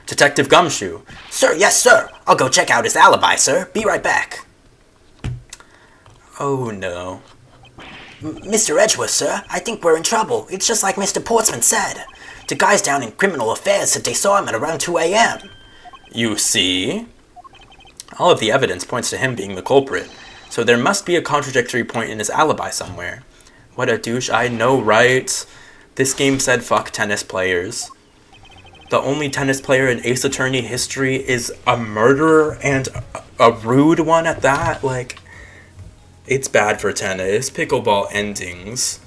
Detective Gumshoe. Sir, yes, sir. I'll go check out his alibi, sir. Be right back. Oh, no. Mr. Edgeworth, sir, I think we're in trouble. It's just like Mr. Portsman said. The guys down in criminal affairs said they saw him at around 2 a.m. You see? All of the evidence points to him being the culprit, so there must be a contradictory point in his alibi somewhere. What a douche, I know, right? This game said fuck tennis players. The only tennis player in Ace Attorney history is a murderer, and a rude one at that. Like, it's bad for tennis. Pickleball endings.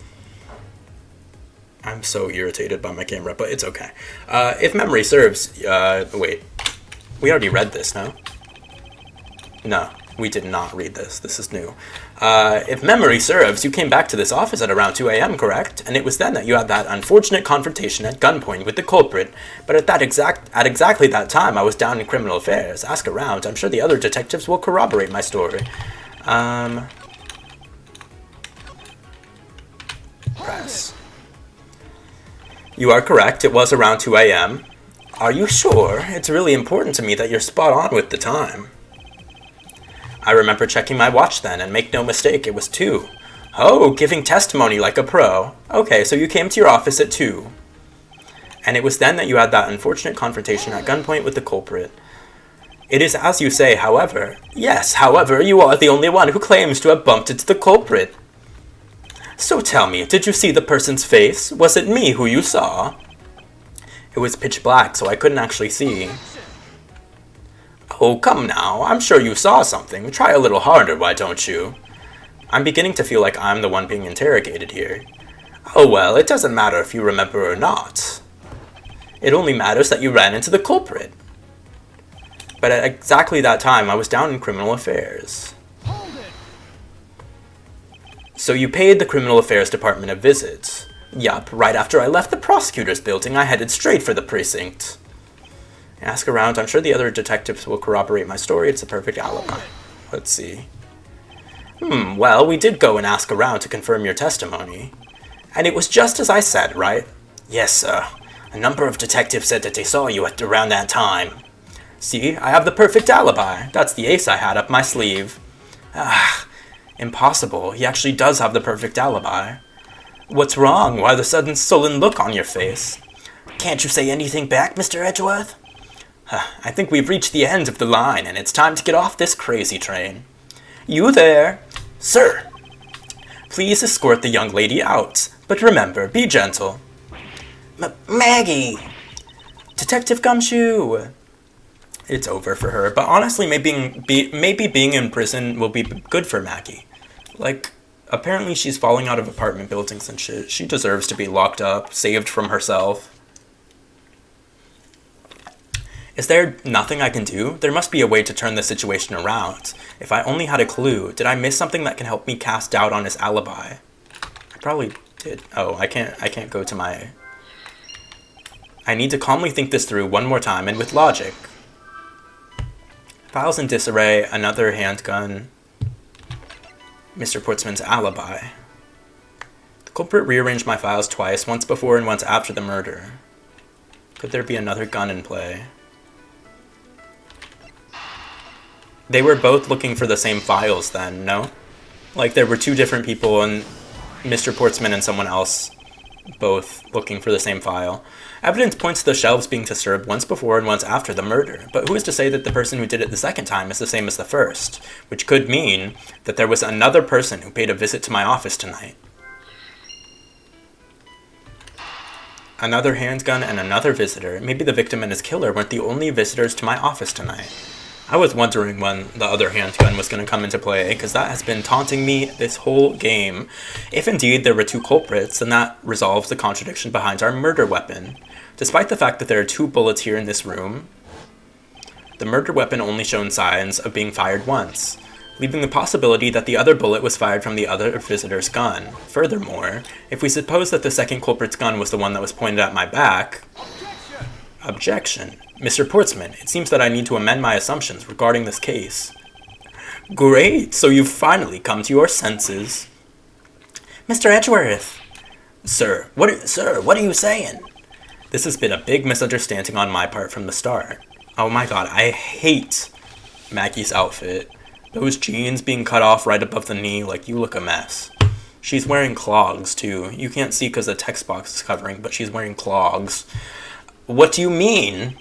I'm so irritated by my camera, but it's okay. If memory serves, wait. We already read this, no? No, we did not read this. This is new. If memory serves, you came back to this office at around 2 a.m., correct? And it was then that you had that unfortunate confrontation at gunpoint with the culprit. But at exactly that time, I was down in criminal affairs. Ask around. I'm sure the other detectives will corroborate my story. Press. You are correct. It was around 2 a.m. Are you sure? It's really important to me that you're spot on with the time. I remember checking my watch then, and make no mistake, it was 2. Oh, giving testimony like a pro. Okay, so you came to your office at 2. And it was then that you had that unfortunate confrontation at gunpoint with the culprit. It is as you say, however. Yes, however, you are the only one who claims to have bumped into the culprit. So tell me, did you see the person's face? Was it me who you saw? It was pitch black, so I couldn't actually see. Oh, come now. I'm sure you saw something. Try a little harder, why don't you? I'm beginning to feel like I'm the one being interrogated here. Oh well, it doesn't matter if you remember or not. It only matters that you ran into the culprit. But at exactly that time, I was down in criminal affairs. So you paid the criminal affairs department a visit. Yup, right after I left the prosecutor's building, I headed straight for the precinct. Ask around. I'm sure the other detectives will corroborate my story. It's a perfect alibi. Let's see. Well, we did go and ask around to confirm your testimony. And it was just as I said, right? Yes, sir. A number of detectives said that they saw you at around that time. See, I have the perfect alibi. That's the ace I had up my sleeve. Impossible. He actually does have the perfect alibi. What's wrong? Why the sudden sullen look on your face? Can't you say anything back, Mr. Edgeworth? I think we've reached the end of the line, and it's time to get off this crazy train. You there? Sir. Please escort the young lady out. But remember, be gentle. Maggie! Detective Gumshoe! It's over for her, but honestly, maybe being in prison will be good for Maggie. Like, apparently she's falling out of apartment buildings and shit. She deserves to be locked up, saved from herself. Is there nothing I can do? There must be a way to turn the situation around. If I only had a clue, did I miss something that can help me cast doubt on his alibi? I probably did. Oh, I can't go to my... I need to calmly think this through one more time and with logic. Files in disarray, another handgun, Mr. Portsman's alibi. The culprit rearranged my files twice, once before and once after the murder. Could there be another gun in play? They were both looking for the same files then, no? Like there were two different people and Mr. Portsman and someone else both looking for the same file. Evidence points to the shelves being disturbed once before and once after the murder, but who is to say that the person who did it the second time is the same as the first? Which could mean that there was another person who paid a visit to my office tonight. Another handgun and another visitor. Maybe the victim and his killer weren't the only visitors to my office tonight. I was wondering when the other handgun was going to come into play, because that has been taunting me this whole game. If indeed there were two culprits, then that resolves the contradiction behind our murder weapon. Despite the fact that there are 2 bullets here in this room, the murder weapon only shown signs of being fired once, leaving the possibility that the other bullet was fired from the other visitor's gun. Furthermore, if we suppose that the second culprit's gun was the one that was pointed at my back... Objection. Mr. Portsman, it seems that I need to amend my assumptions regarding this case. Great, so you've finally come to your senses. Mr. Edgeworth! Sir, what are you saying? This has been a big misunderstanding on my part from the start. Oh my god, I hate Maggie's outfit. Those jeans being cut off right above the knee, like, you look a mess. She's wearing clogs, too. You can't see because the text box is covering, but she's wearing clogs. What do you mean?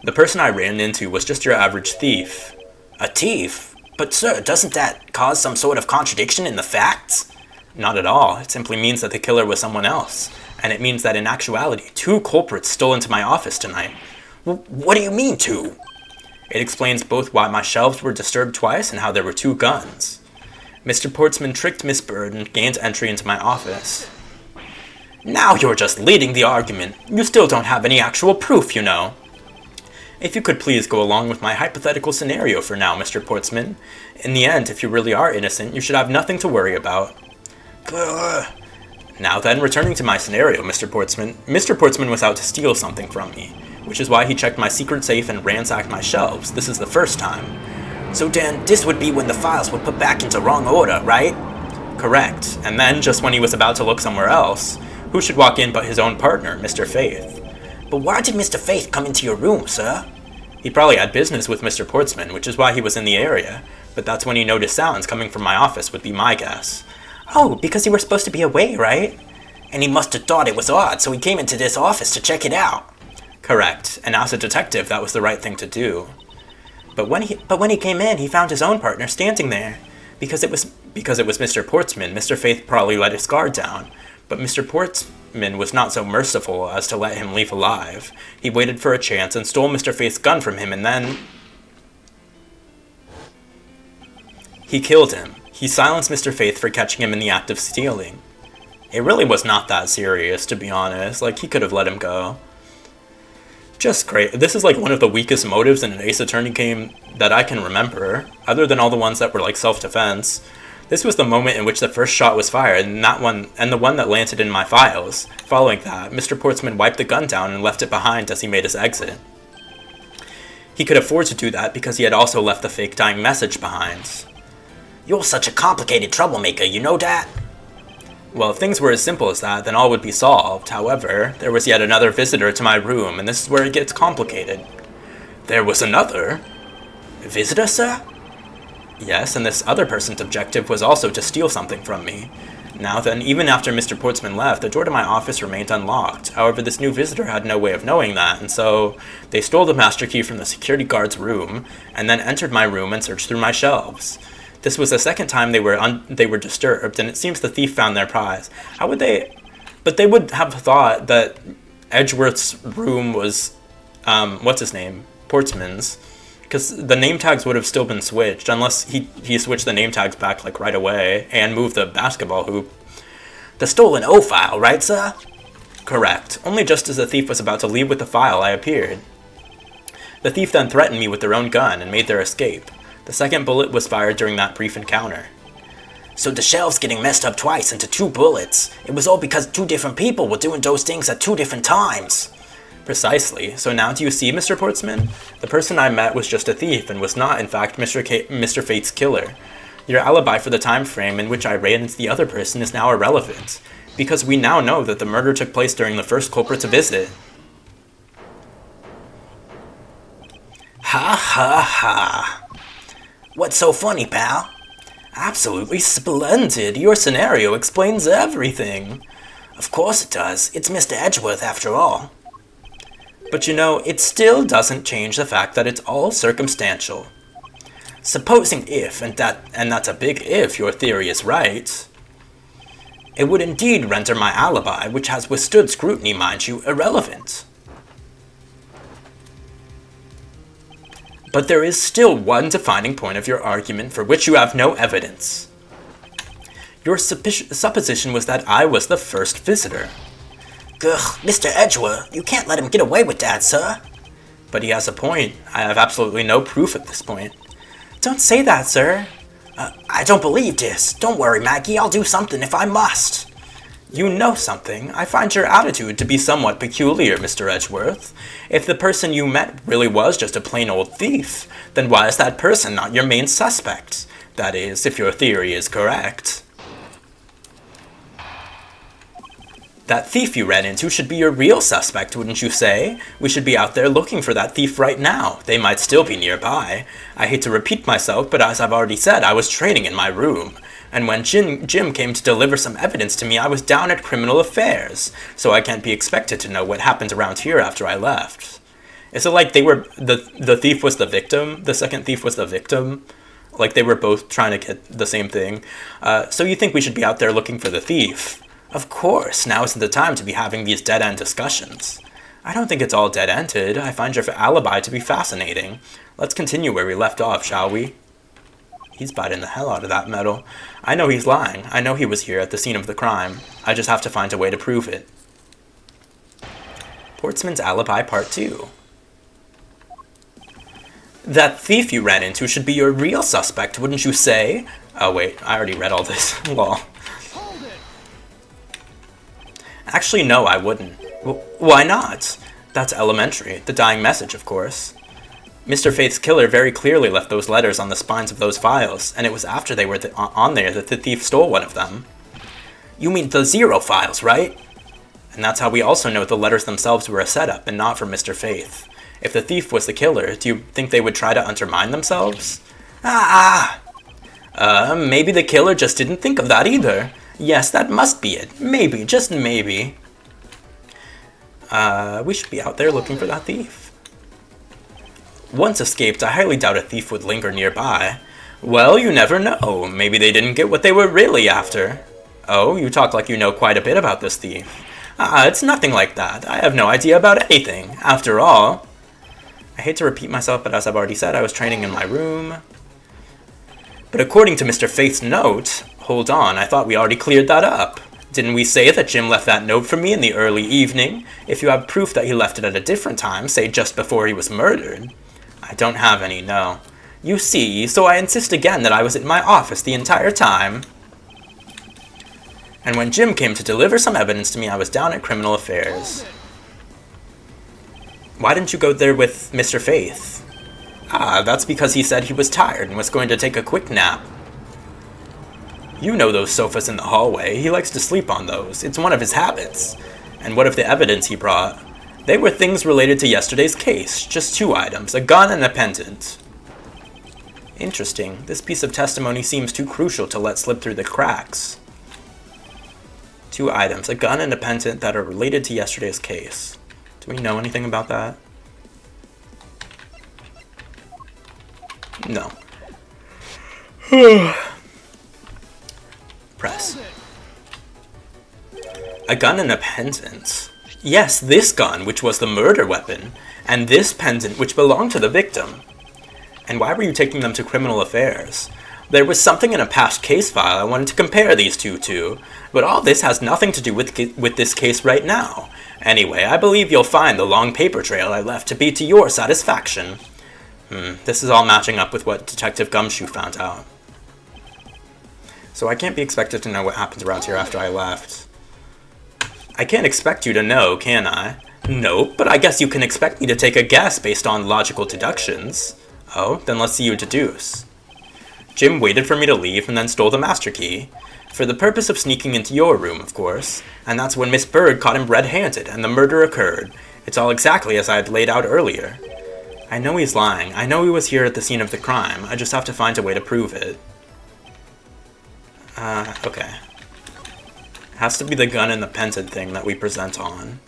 The person I ran into was just your average thief. A thief? But sir, doesn't that cause some sort of contradiction in the facts? Not at all. It simply means that the killer was someone else. And it means that in actuality, 2 culprits stole into my office tonight. What do you mean, 2? It explains both why my shelves were disturbed twice and how there were 2 guns. Mr. Portsman tricked Miss Bird and gained entry into my office. Now you're just leading the argument. You still don't have any actual proof, you know. If you could please go along with my hypothetical scenario for now, Mr. Portsman. In the end, if you really are innocent, you should have nothing to worry about. Now then, returning to my scenario, Mr. Portsman was out to steal something from me, which is why he checked my secret safe and ransacked my shelves. This is the first time. So then, this would be when the files were put back into wrong order, right? Correct. And then, just when he was about to look somewhere else, who should walk in but his own partner, Mr. Faith? But why did Mr. Faith come into your room, sir? He probably had business with Mr. Portsman, which is why he was in the area. But that's when he noticed sounds coming from my office, would be my guess. Oh, because you were supposed to be away, right? And he must have thought it was odd, so he came into this office to check it out. Correct. And as a detective, that was the right thing to do. But when he came in, he found his own partner standing there. Because it was Mr. Portsman, Mr. Faith probably let his guard down. But Mr. Portsman was not so merciful as to let him leave alive. He waited for a chance and stole Mr. Faith's gun from him, and then... he killed him. He silenced Mr. Faith for catching him in the act of stealing. It really was not that serious, to be honest. Like, he could have let him go. Just great. This is like one of the weakest motives in an Ace Attorney game that I can remember, other than all the ones that were like self-defense. This was the moment in which the first shot was fired, and the one that landed in my files. Following that, Mr. Portsman wiped the gun down and left it behind as he made his exit. He could afford to do that because he had also left the fake dying message behind. You're such a complicated troublemaker, you know that? Well, if things were as simple as that, then all would be solved. However, there was yet another visitor to my room, and this is where it gets complicated. There was another? Visitor, sir? Yes, and this other person's objective was also to steal something from me. Now then, even after Mr. Portsman left, the door to my office remained unlocked. However, this new visitor had no way of knowing that, and so they stole the master key from the security guard's room, and then entered my room and searched through my shelves. This was the second time they were disturbed, and it seems the thief found their prize. How would they... But they would have thought that Edgeworth's room was, what's his name? Portsman's. Because the name tags would have still been switched, unless he switched the name tags back, like, right away, and moved the basketball hoop. The stolen O file, right, sir? Correct. Only just as the thief was about to leave with the file, I appeared. The thief then threatened me with their own gun and made their escape. The second bullet was fired during that brief encounter. So the shelves getting messed up twice into 2 bullets, it was all because 2 different people were doing those things at 2 different times. Precisely. So now do you see, Mr. Portsman? The person I met was just a thief and was not, in fact, Mr. Fate's killer. Your alibi for the time frame in which I ran into the other person is now irrelevant, because we now know that the murder took place during the first culprit's visit. Ha ha ha. What's so funny, pal? Absolutely splendid. Your scenario explains everything. Of course it does. It's Mr. Edgeworth after all. But you know, it still doesn't change the fact that it's all circumstantial. Supposing if, and that's a big if, your theory is right, it would indeed render my alibi, which has withstood scrutiny, mind you, irrelevant. But there is still one defining point of your argument for which you have no evidence. Your supposition was that I was the first visitor. Ugh, Mr. Edgeworth, you can't let him get away with that, sir. But he has a point. I have absolutely no proof at this point. Don't say that, sir. I don't believe this. Don't worry, Maggie, I'll do something if I must. You know something. I find your attitude to be somewhat peculiar, Mr. Edgeworth. If the person you met really was just a plain old thief, then why is that person not your main suspect? That is, if your theory is correct. That thief you ran into should be your real suspect, wouldn't you say? We should be out there looking for that thief right now. They might still be nearby. I hate to repeat myself, but as I've already said, I was training in my room. And when Jim came to deliver some evidence to me, I was down at Criminal Affairs, so I can't be expected to know what happened around here after I left. Is it like the thief was the victim? The second thief was the victim? Like they were both trying to get the same thing? So you think we should be out there looking for the thief? Of course, now isn't the time to be having these dead-end discussions. I don't think it's all dead-ended. I find your alibi to be fascinating. Let's continue where we left off, shall we? He's biting the hell out of that metal. I know he's lying. I know he was here at the scene of the crime. I just have to find a way to prove it. Portsman's Alibi Part 2. That thief you ran into should be your real suspect, wouldn't you say? Oh wait, I already read all this. Lol. Actually, no, I wouldn't. Why not? That's elementary. The dying message, of course. Mr. Faith's killer very clearly left those letters on the spines of those files, and it was after they were on there that the thief stole one of them. You mean the 0 files, right? And that's how we also know the letters themselves were a setup and not for Mr. Faith. If the thief was the killer, do you think they would try to undermine themselves? Maybe the killer just didn't think of that either. Yes, that must be it. Maybe, just maybe. We should be out there looking for that thief. Once escaped, I highly doubt a thief would linger nearby. Well, you never know. Maybe they didn't get what they were really after. Oh, you talk like you know quite a bit about this thief. It's nothing like that. I have no idea about anything. After all, I hate to repeat myself, but as I've already said, I was training in my room. But according to Mr. Faith's note, hold on, I thought we already cleared that up. Didn't we say that Jim left that note for me in the early evening? If you have proof that he left it at a different time, say just before he was murdered. I don't have any, no. You see, so I insist again that I was at my office the entire time. And when Jim came to deliver some evidence to me, I was down at Criminal Affairs. Why didn't you go there with Mr. Faith? That's because he said he was tired and was going to take a quick nap. You know those sofas in the hallway. He likes to sleep on those. It's one of his habits. And what of the evidence he brought? They were things related to yesterday's case. Just 2 items, a gun and a pendant. Interesting. This piece of testimony seems too crucial to let slip through the cracks. 2 items, a gun and a pendant that are related to yesterday's case. Do we know anything about that? No. Press. A gun and a pendant. Yes, this gun, which was the murder weapon, and this pendant, which belonged to the victim. And why were you taking them to Criminal Affairs? There was something in a past case file I wanted to compare these two to, but all this has nothing to do with this case right now. Anyway, I believe you'll find the long paper trail I left to be to your satisfaction. This is all matching up with what Detective Gumshoe found out. So I can't be expected to know what happens around here after I left. I can't expect you to know, can I? Nope, but I guess you can expect me to take a guess based on logical deductions. Oh, then let's see you deduce. Jim waited for me to leave and then stole the master key. For the purpose of sneaking into your room, of course. And that's when Miss Bird caught him red-handed and the murder occurred. It's all exactly as I had laid out earlier. I know he's lying. I know he was here at the scene of the crime. I just have to find a way to prove it. Okay. It has to be the gun and the pendant thing that we present on.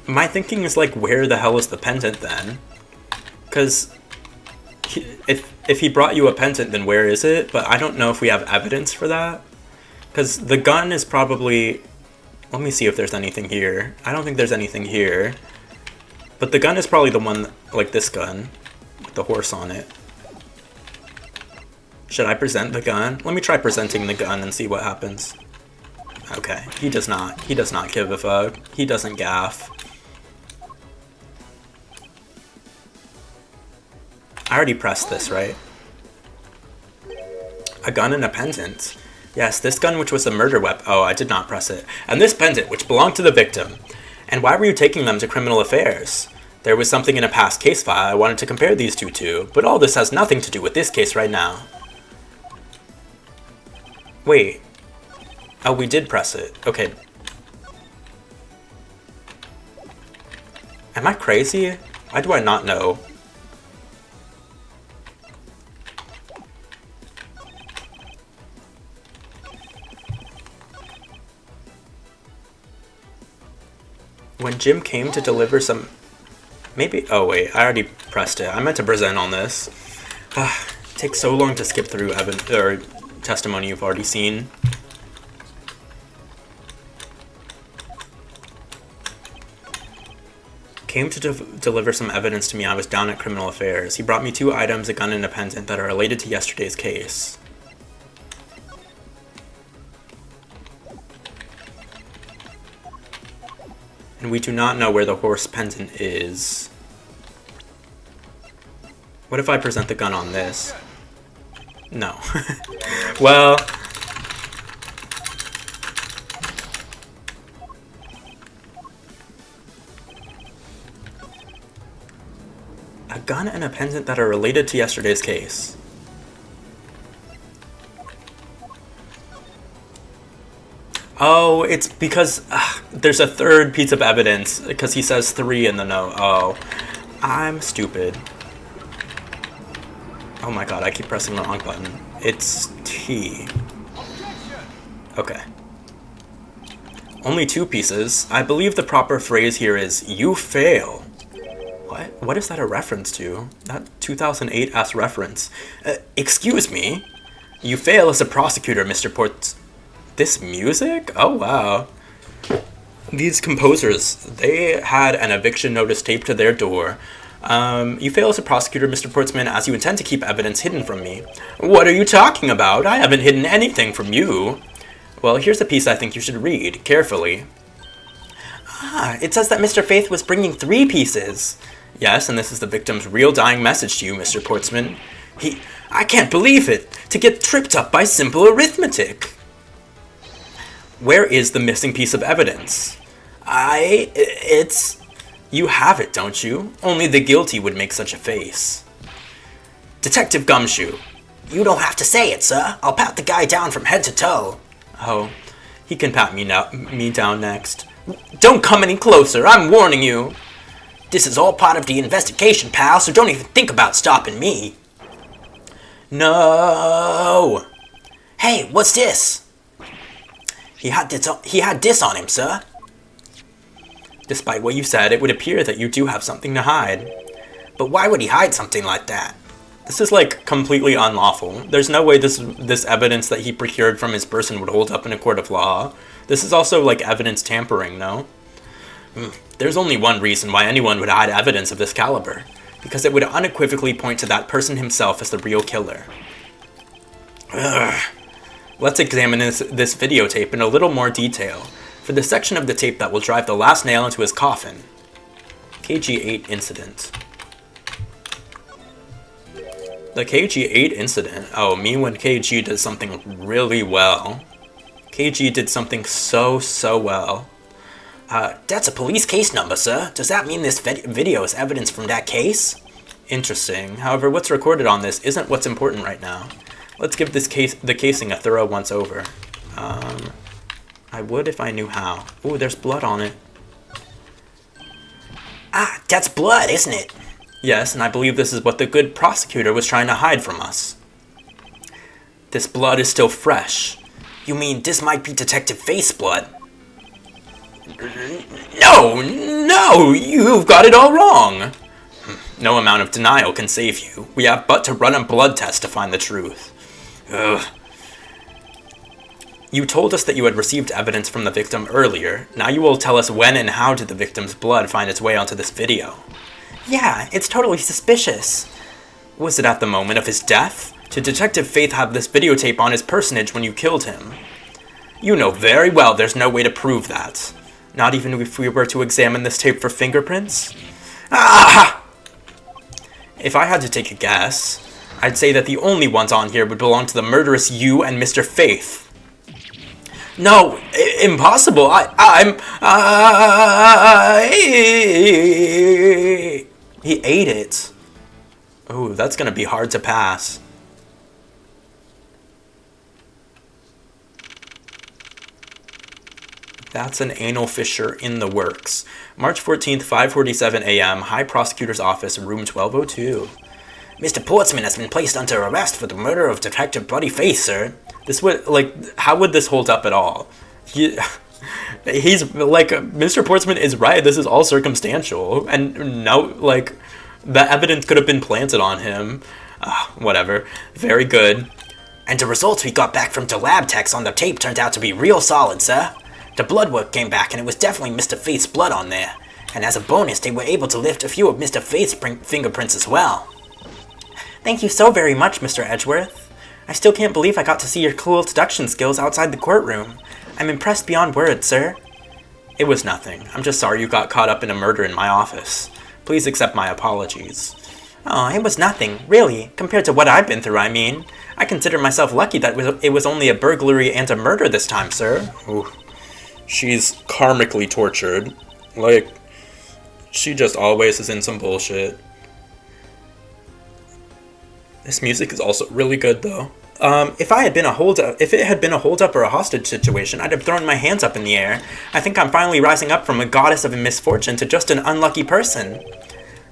My thinking is like, where the hell is the pendant then? Because if he brought you a pendant, then where is it? But I don't know if we have evidence for that. Because the gun is probably... Let me see if there's anything here. I don't think there's anything here. But the gun is probably the one, like this gun, with the horse on it. Should I present the gun? Let me try presenting the gun and see what happens. Okay, he does not give a fuck. He doesn't gaff. I already pressed this, right? A gun and a pendant. Yes, this gun which was the murder weapon. Oh, I did not press it. And this pendant which belonged to the victim. And why were you taking them to criminal affairs? There was something in a past case file I wanted to compare these two to, but all this has nothing to do with this case right now. Wait. Oh, we did press it. Okay. Am I crazy? Why do I not know? When Jim came to deliver some... Maybe... Oh, wait. I already pressed it. I meant to present on this. It takes so long to skip through testimony you've already seen. Came to deliver some evidence to me. I was down at criminal affairs. He brought me 2 items, a gun and a pendant, that are related to yesterday's case. And we do not know where the horse pendant is. What if I present the gun on this? No. Well... A gun and a pendant that are related to yesterday's case. Oh, it's because there's a third piece of evidence, because he says 3 in the note. Oh, I'm stupid. Oh my god, I keep pressing the wrong button. It's T. Okay. Only 2 pieces. I believe the proper phrase here is, you fail. What? What is that a reference to? That 2008-ass reference. Excuse me? You fail as a prosecutor, Mr. Ports... This music? Oh, wow. These composers, they had an eviction notice taped to their door. You fail as a prosecutor, Mr. Portsman, as you intend to keep evidence hidden from me. What are you talking about? I haven't hidden anything from you. Well, here's a piece I think you should read, carefully. Ah, it says that Mr. Faith was bringing 3 pieces. Yes, and this is the victim's real dying message to you, Mr. Portsman. I can't believe it! To get tripped up by simple arithmetic! Where is the missing piece of evidence? You have it, don't you? Only the guilty would make such a face. Detective Gumshoe. You don't have to say it, sir. I'll pat the guy down from head to toe. Oh, he can pat me down next. Don't come any closer, I'm warning you. This is all part of the investigation, pal, so don't even think about stopping me. No! Hey, what's this? He had this on him, sir. Despite what you said, it would appear that you do have something to hide. But why would he hide something like that? This is, like, completely unlawful. There's no way this evidence that he procured from his person would hold up in a court of law. This is also, like, evidence tampering, no? There's only one reason why anyone would hide evidence of this caliber. Because it would unequivocally point to that person himself as the real killer. Ugh. Let's examine this videotape in a little more detail, for the section of the tape that will drive the last nail into his coffin. KG8 incident. The KG8 incident. Oh, me when KG does something really well. KG did something so well. That's a police case number, sir. Does that mean this video is evidence from that case? Interesting. However, what's recorded on this isn't what's important right now. Let's give the casing a thorough once over. I would if I knew how. Ooh, there's blood on it. Ah, that's blood, isn't it? Yes, and I believe this is what the good prosecutor was trying to hide from us. This blood is still fresh. You mean this might be Detective Faith's blood? No, you've got it all wrong. No amount of denial can save you. We have but to run a blood test to find the truth. Ugh. You told us that you had received evidence from the victim earlier. Now you will tell us when and how did the victim's blood find its way onto this video. Yeah, it's totally suspicious. Was it at the moment of his death? Did Detective Faith have this videotape on his personage when you killed him? You know very well there's no way to prove that. Not even if we were to examine this tape for fingerprints? Ah! If I had to take a guess, I'd say that the only ones on here would belong to the murderous you and Mr. Faith. No, impossible. He ate it. Oh, that's gonna be hard to pass. That's an anal fissure in the works. March 14th, 5:47 a.m., High Prosecutor's Office, room 1202. Mr. Portsman has been placed under arrest for the murder of Detective Bloody Faith, sir. This would, like, how would this hold up at all? He's, like, Mr. Portsman is right, this is all circumstantial. And no, like, the evidence could have been planted on him. Whatever. Very good. And the results we got back from the lab techs on the tape turned out to be real solid, sir. The blood work came back and it was definitely Mr. Faith's blood on there. And as a bonus, they were able to lift a few of Mr. Faith's fingerprints as well. Thank you so very much, Mr. Edgeworth. I still can't believe I got to see your cool deduction skills outside the courtroom. I'm impressed beyond words, sir. It was nothing. I'm just sorry you got caught up in a murder in my office. Please accept my apologies. Oh, it was nothing, really, compared to what I've been through, I mean. I consider myself lucky that it was only a burglary and a murder this time, sir. Ooh. She's karmically tortured. Like, she just always is in some bullshit. This music is also really good, though. If it had been a hold-up or a hostage situation, I'd have thrown my hands up in the air. I think I'm finally rising up from a goddess of misfortune to just an unlucky person.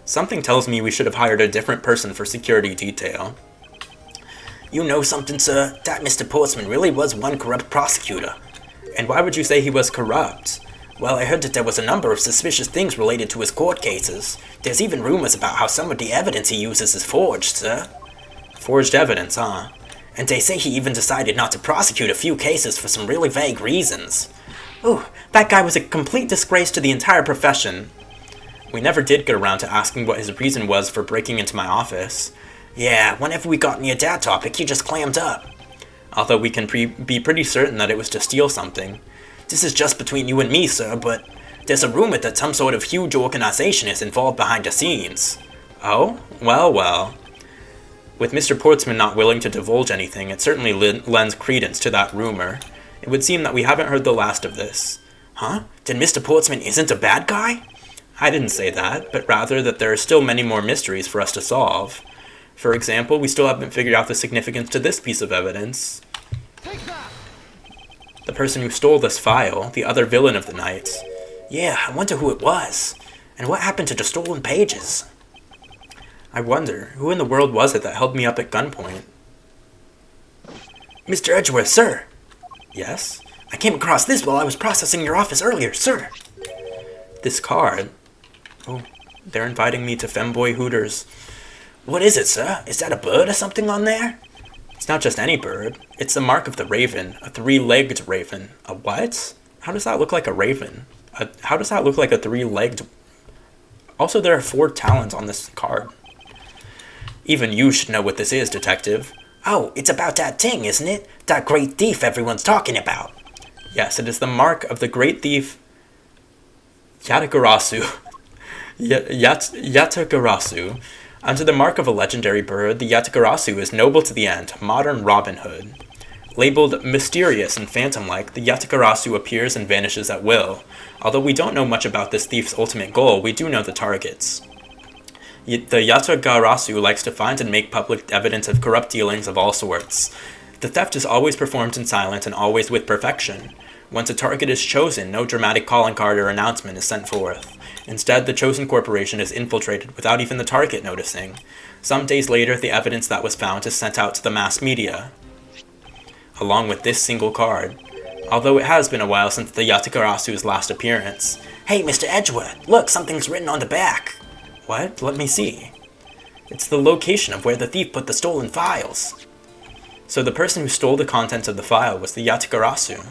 Something tells me we should have hired a different person for security detail. You know something, sir? That Mr. Portsman really was one corrupt prosecutor. And why would you say he was corrupt? Well, I heard that there was a number of suspicious things related to his court cases. There's even rumors about how some of the evidence he uses is forged, sir. Forged evidence, huh? And they say he even decided not to prosecute a few cases for some really vague reasons. Ooh, that guy was a complete disgrace to the entire profession. We never did get around to asking what his reason was for breaking into my office. Yeah, whenever we got near that topic, he just clammed up. Although we can be pretty certain that it was to steal something. This is just between you and me, sir, but there's a rumor that some sort of huge organization is involved behind the scenes. Oh? Well. With Mr. Portsman not willing to divulge anything, it certainly lends credence to that rumor. It would seem that we haven't heard the last of this. Huh? Then Mr. Portsman isn't a bad guy? I didn't say that, but rather that there are still many more mysteries for us to solve. For example, we still haven't figured out the significance to this piece of evidence. The person who stole this file, the other villain of the night. Yeah, I wonder who it was. And what happened to the stolen pages? I wonder, who in the world was it that held me up at gunpoint? Mr. Edgeworth, sir. Yes? I came across this while I was processing your office earlier, sir. This card. Oh, they're inviting me to Femboy Hooters. What is it, sir? Is that a bird or something on there? It's not just any bird. It's the mark of the raven, a 3-legged raven. A what? How does that look like a raven? How does that look like a 3-legged... Also, there are 4 talons on this card. Even you should know what this is, detective. Oh, it's about that thing, isn't it? That great thief everyone's talking about. Yes, it is the mark of the great thief Yatagarasu. Yatagarasu. Under the mark of a legendary bird, the Yatagarasu is noble to the end, modern Robin Hood. Labeled mysterious and phantom-like, the Yatagarasu appears and vanishes at will. Although we don't know much about this thief's ultimate goal, we do know the targets. The Yatagarasu likes to find and make public evidence of corrupt dealings of all sorts. The theft is always performed in silence and always with perfection. Once a target is chosen, no dramatic calling card or announcement is sent forth. Instead, the chosen corporation is infiltrated without even the target noticing. Some days later, the evidence that was found is sent out to the mass media, along with this single card. Although it has been a while since the Yatagarasu's last appearance. Hey, Mr. Edgeworth, look, something's written on the back. What? Let me see. It's the location of where the thief put the stolen files. So the person who stole the contents of the file was the Yatagarasu.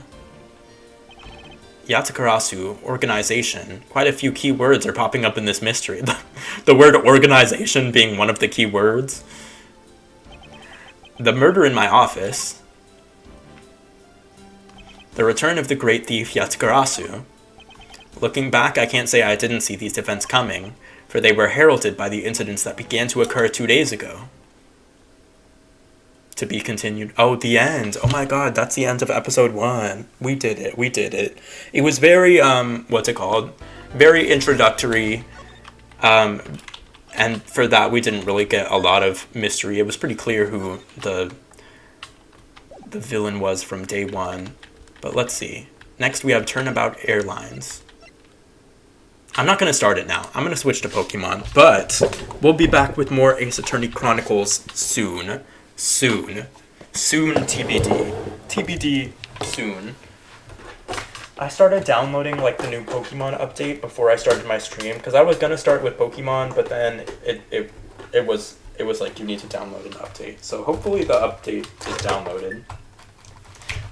Yatagarasu, organization. Quite a few key words are popping up in this mystery. The word organization being one of the key words. The murder in my office. The return of the great thief Yatagarasu. Looking back, I can't say I didn't see these events coming, for they were heralded by the incidents that began to occur 2 days ago. To be continued. Oh, the end. Oh my god, that's the end of episode 1. We did it. We did it. It was very, what's it called? Very introductory. And for that, we didn't really get a lot of mystery. It was pretty clear who the villain was from day 1. But let's see. Next, we have Turnabout Airlines. I'm not going to start it now. I'm going to switch to Pokemon. But we'll be back with more Ace Attorney Chronicles soon. Soon, TBD. TBD, soon. I started downloading, like, the new Pokemon update before I started my stream, because I was going to start with Pokemon, but then it was like, you need to download an update. So hopefully the update is downloaded.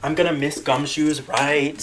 I'm going to miss Gumshoes, right?